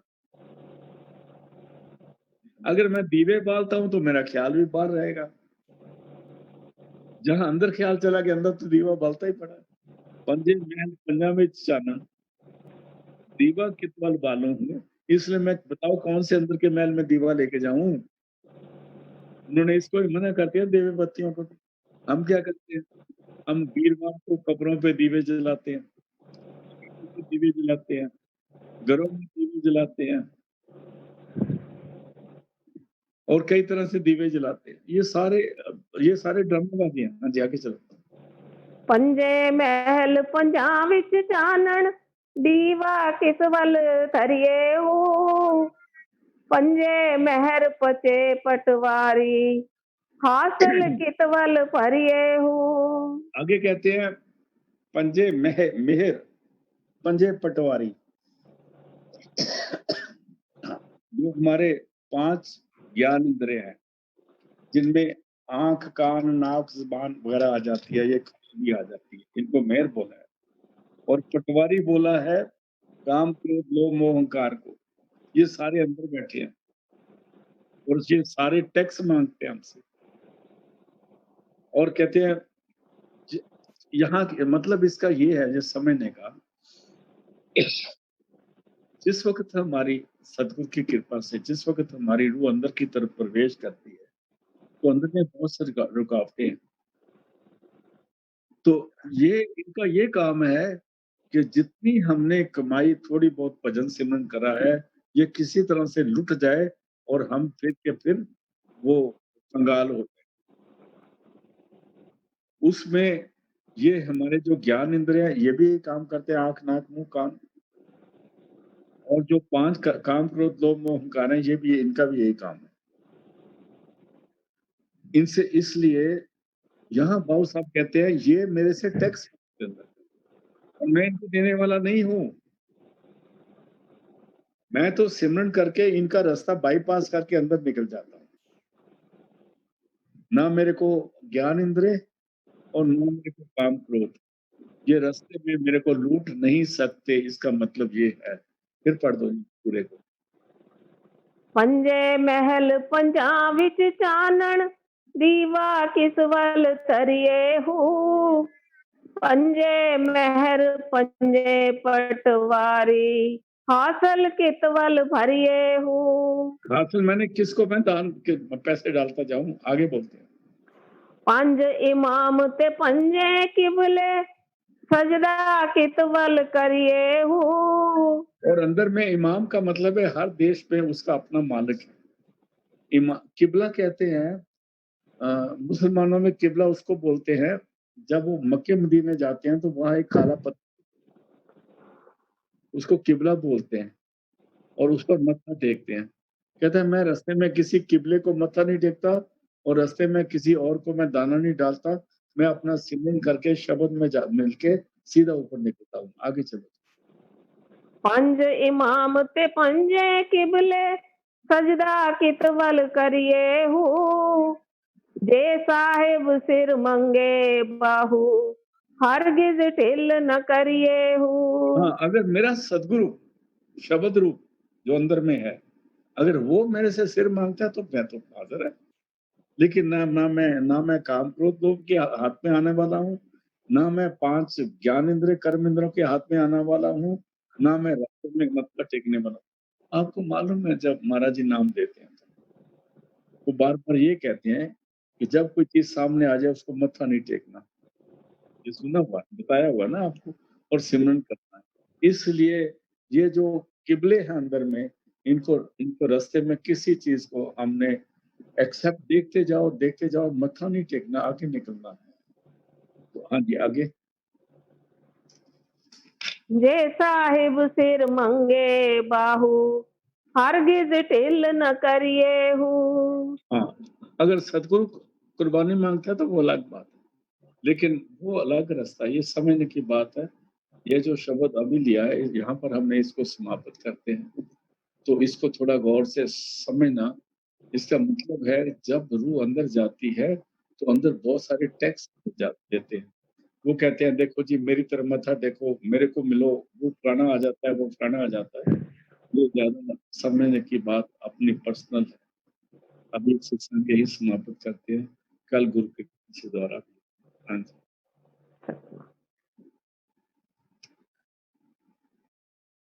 [SPEAKER 1] अगर मैं दीवे बालता हूं तो मेरा ख्याल भी बाहर रहेगा जहां अंदर ख्याल चला गया अंदर तो दीवा बालता ही पड़ा है पंजे महल पंजा में चानन दीवा कितवल बालूं हूँ, इसलिए मैं बताओ कौन से अंदर के महल में दीवा लेके जाऊँ? उन्होंने इसको ही मना कर दिया दीवे बत्तियों को। हम क्या करते हैं? हम वीरवार को कब्रों पे दीवे जलाते हैं, दीवे जलाते हैं, घरों में दीवे जलाते हैं और कई तरह से दीवे जलाते हैं। ये सारे ड्रामेबाज़ी हैं। हाँ जी, आगे चलो।
[SPEAKER 2] पंजे महल पंजा विच चानण दीवा किस वल धरिए हो। पंजे महर पचे पटवारी हासिल कितवल भरिए हो।
[SPEAKER 1] आगे कहते हैं पंजे मेहर पंजे पटवारी। जो हमारे 5 ज्ञान इंद्रिय हैं, जिनमें आँख, कान, नाक, ज़ुबान वगैरह आ जाती है, ये भी आ जाती है, इनको मेहर बोला है। और पटवारी बोला है काम, क्रोध, लोभ, मोह, अहंकार को। ये सारे अंदर बैठे हैं और ये सारे टैक्स माँगते हैं हमसे और कहते हैं ज यहाँ मतलब इसका ये है ये समझने का जिस वक़्त हमारी सदगुरु की कृपा से जिस वक़्त हमारी रूह अंदर की तरफ प्रवेश करती है, तो अंदर में बहुत सारी रुकावटें हैं। तो ये इनका ये काम है कि जितनी हमने कमाई थोड़ी बहुत भजन सिमरन करा है, ये किसी तरह से लुट जाए और हम फिर के फिर वो कंगाल हो जाएँ। उसमें ये हमारे जो ज्ञान इंद्रिय हैं, ये भी काम करते हैं आँख, नाक, मुँह, कान और जो 5 काम, क्रोध, लोभ, मोह, अहंकार हैं, ये भी इनका भी यही काम है। इनसे इसलिए यहाँ बाबू साहब कहते हैं ये मेरे से टैक्स माँगते हैं और मैं इनको देने वाला नहीं हूँ। मैं तो सिमरन करके इनका रास्ता बाईपास करके अंदर निकल जाता हूँ। ना मेरे को ज्ञान इंद्रिय और ना मेरे को काम, क्रोध। ये रास्ते में मेरे को लूट नहीं सकते, इसका मतलब ये है। फिर पढ़ दो जी पूरे को।
[SPEAKER 2] पंजे महल पंजा विच चानण दीवा किस वल धरिए हो। पंजे महर पंजे पटवारी हासिल कितवल भरिए हो।
[SPEAKER 1] हासिल मैंने किसको मैं दान के पैसे डालता जाऊँ? आगे बोलते हैं।
[SPEAKER 2] पंज इमाम ते पंजे किबले सजदा कितवल करिए हो।
[SPEAKER 1] और अंदर में इमाम का मतलब है हर देश में उसका अपना मालिक है। किबला कहते हैं मुसलमानों में किबला उसको बोलते हैं जब वो मक्के मदीने जाते हैं तो वहाँ एक काला पत्थर उसको किबला बोलते हैं और उस पर मत्था टेकते हैं। कहते हैं मैं रास्ते में किसी किबले को मत्था नहीं टेकता और रास्ते में किसी और को मैं दाना नहीं डालता। मैं अपना सिमरन करके शब्द में मिलके सीधा ऊपर निकलता हूँ। आगे चलो।
[SPEAKER 2] पंज इमाम ते पंजे किबले सजदा कितवल करिए हो। जे साहिब सिर मंगे बाहू हरगिज ढिल न करिए हो।
[SPEAKER 1] हाँ, अगर मेरा सदगुरु शब्द रूप जो अंदर में है, अगर वो मेरे से सिर माँगता है तो मैं तो हाज़िर है। लेकिन ना मैं काम क्रोध लोभ के हाथ में आने वाला हूँ, ना मैं 5 ज्ञान इंद्रिय कर्म इंद्रियों के हाथ में आने वाला हूँ, ना मैं रास्ते में मत्था टेकने वाला हूँ। आपको मालूम है जब महाराज जी नाम देते हैं, वो बार-बार ये कहते हैं कि जब कोई चीज़ सामने आ जाए उसको मत्था नहीं टेकना। ये सुना हुआ है, बताया हुआ है ना आपको और सिमरन करना है। इसलिए ये जो किबले हैं अंदर में, इनको इनको रास्ते में किसी चीज़ को हमने एक्सेप्ट देखते जाओ, मत्था नहीं टेकना, आगे निकलना है। तो हाँ जी, आगे।
[SPEAKER 2] जे साहिब सिर मंगे बाहू हरगिज ढिल न करिए हो।
[SPEAKER 1] हाँ, अगर सदगुरु कुर्बानी माँगता है तो वो अलग बात है, लेकिन वो अलग रास्ता है, ये समझने की बात है। ये जो शब्द अभी लिया है, यहाँ पर हमने इसको समाप्त करते हैं। तो इसको थोड़ा गौर से समझना, इसका मतलब है जब रूह अंदर जाती है, तो अंदर बहुत सारे टैक्स देते हैं। वो कहते हैं देखो जी मेरी तरफ मत देखो, मेरे को मिलो, वो फलाना आ जाता है, वो फलाना आ जाता है। ये ज़्यादा समझने की बात अपनी पर्सनल है। अभी इस सत्संग यही समाप्त करते हैं। कल गुरु के दोबारा। हाँ जी।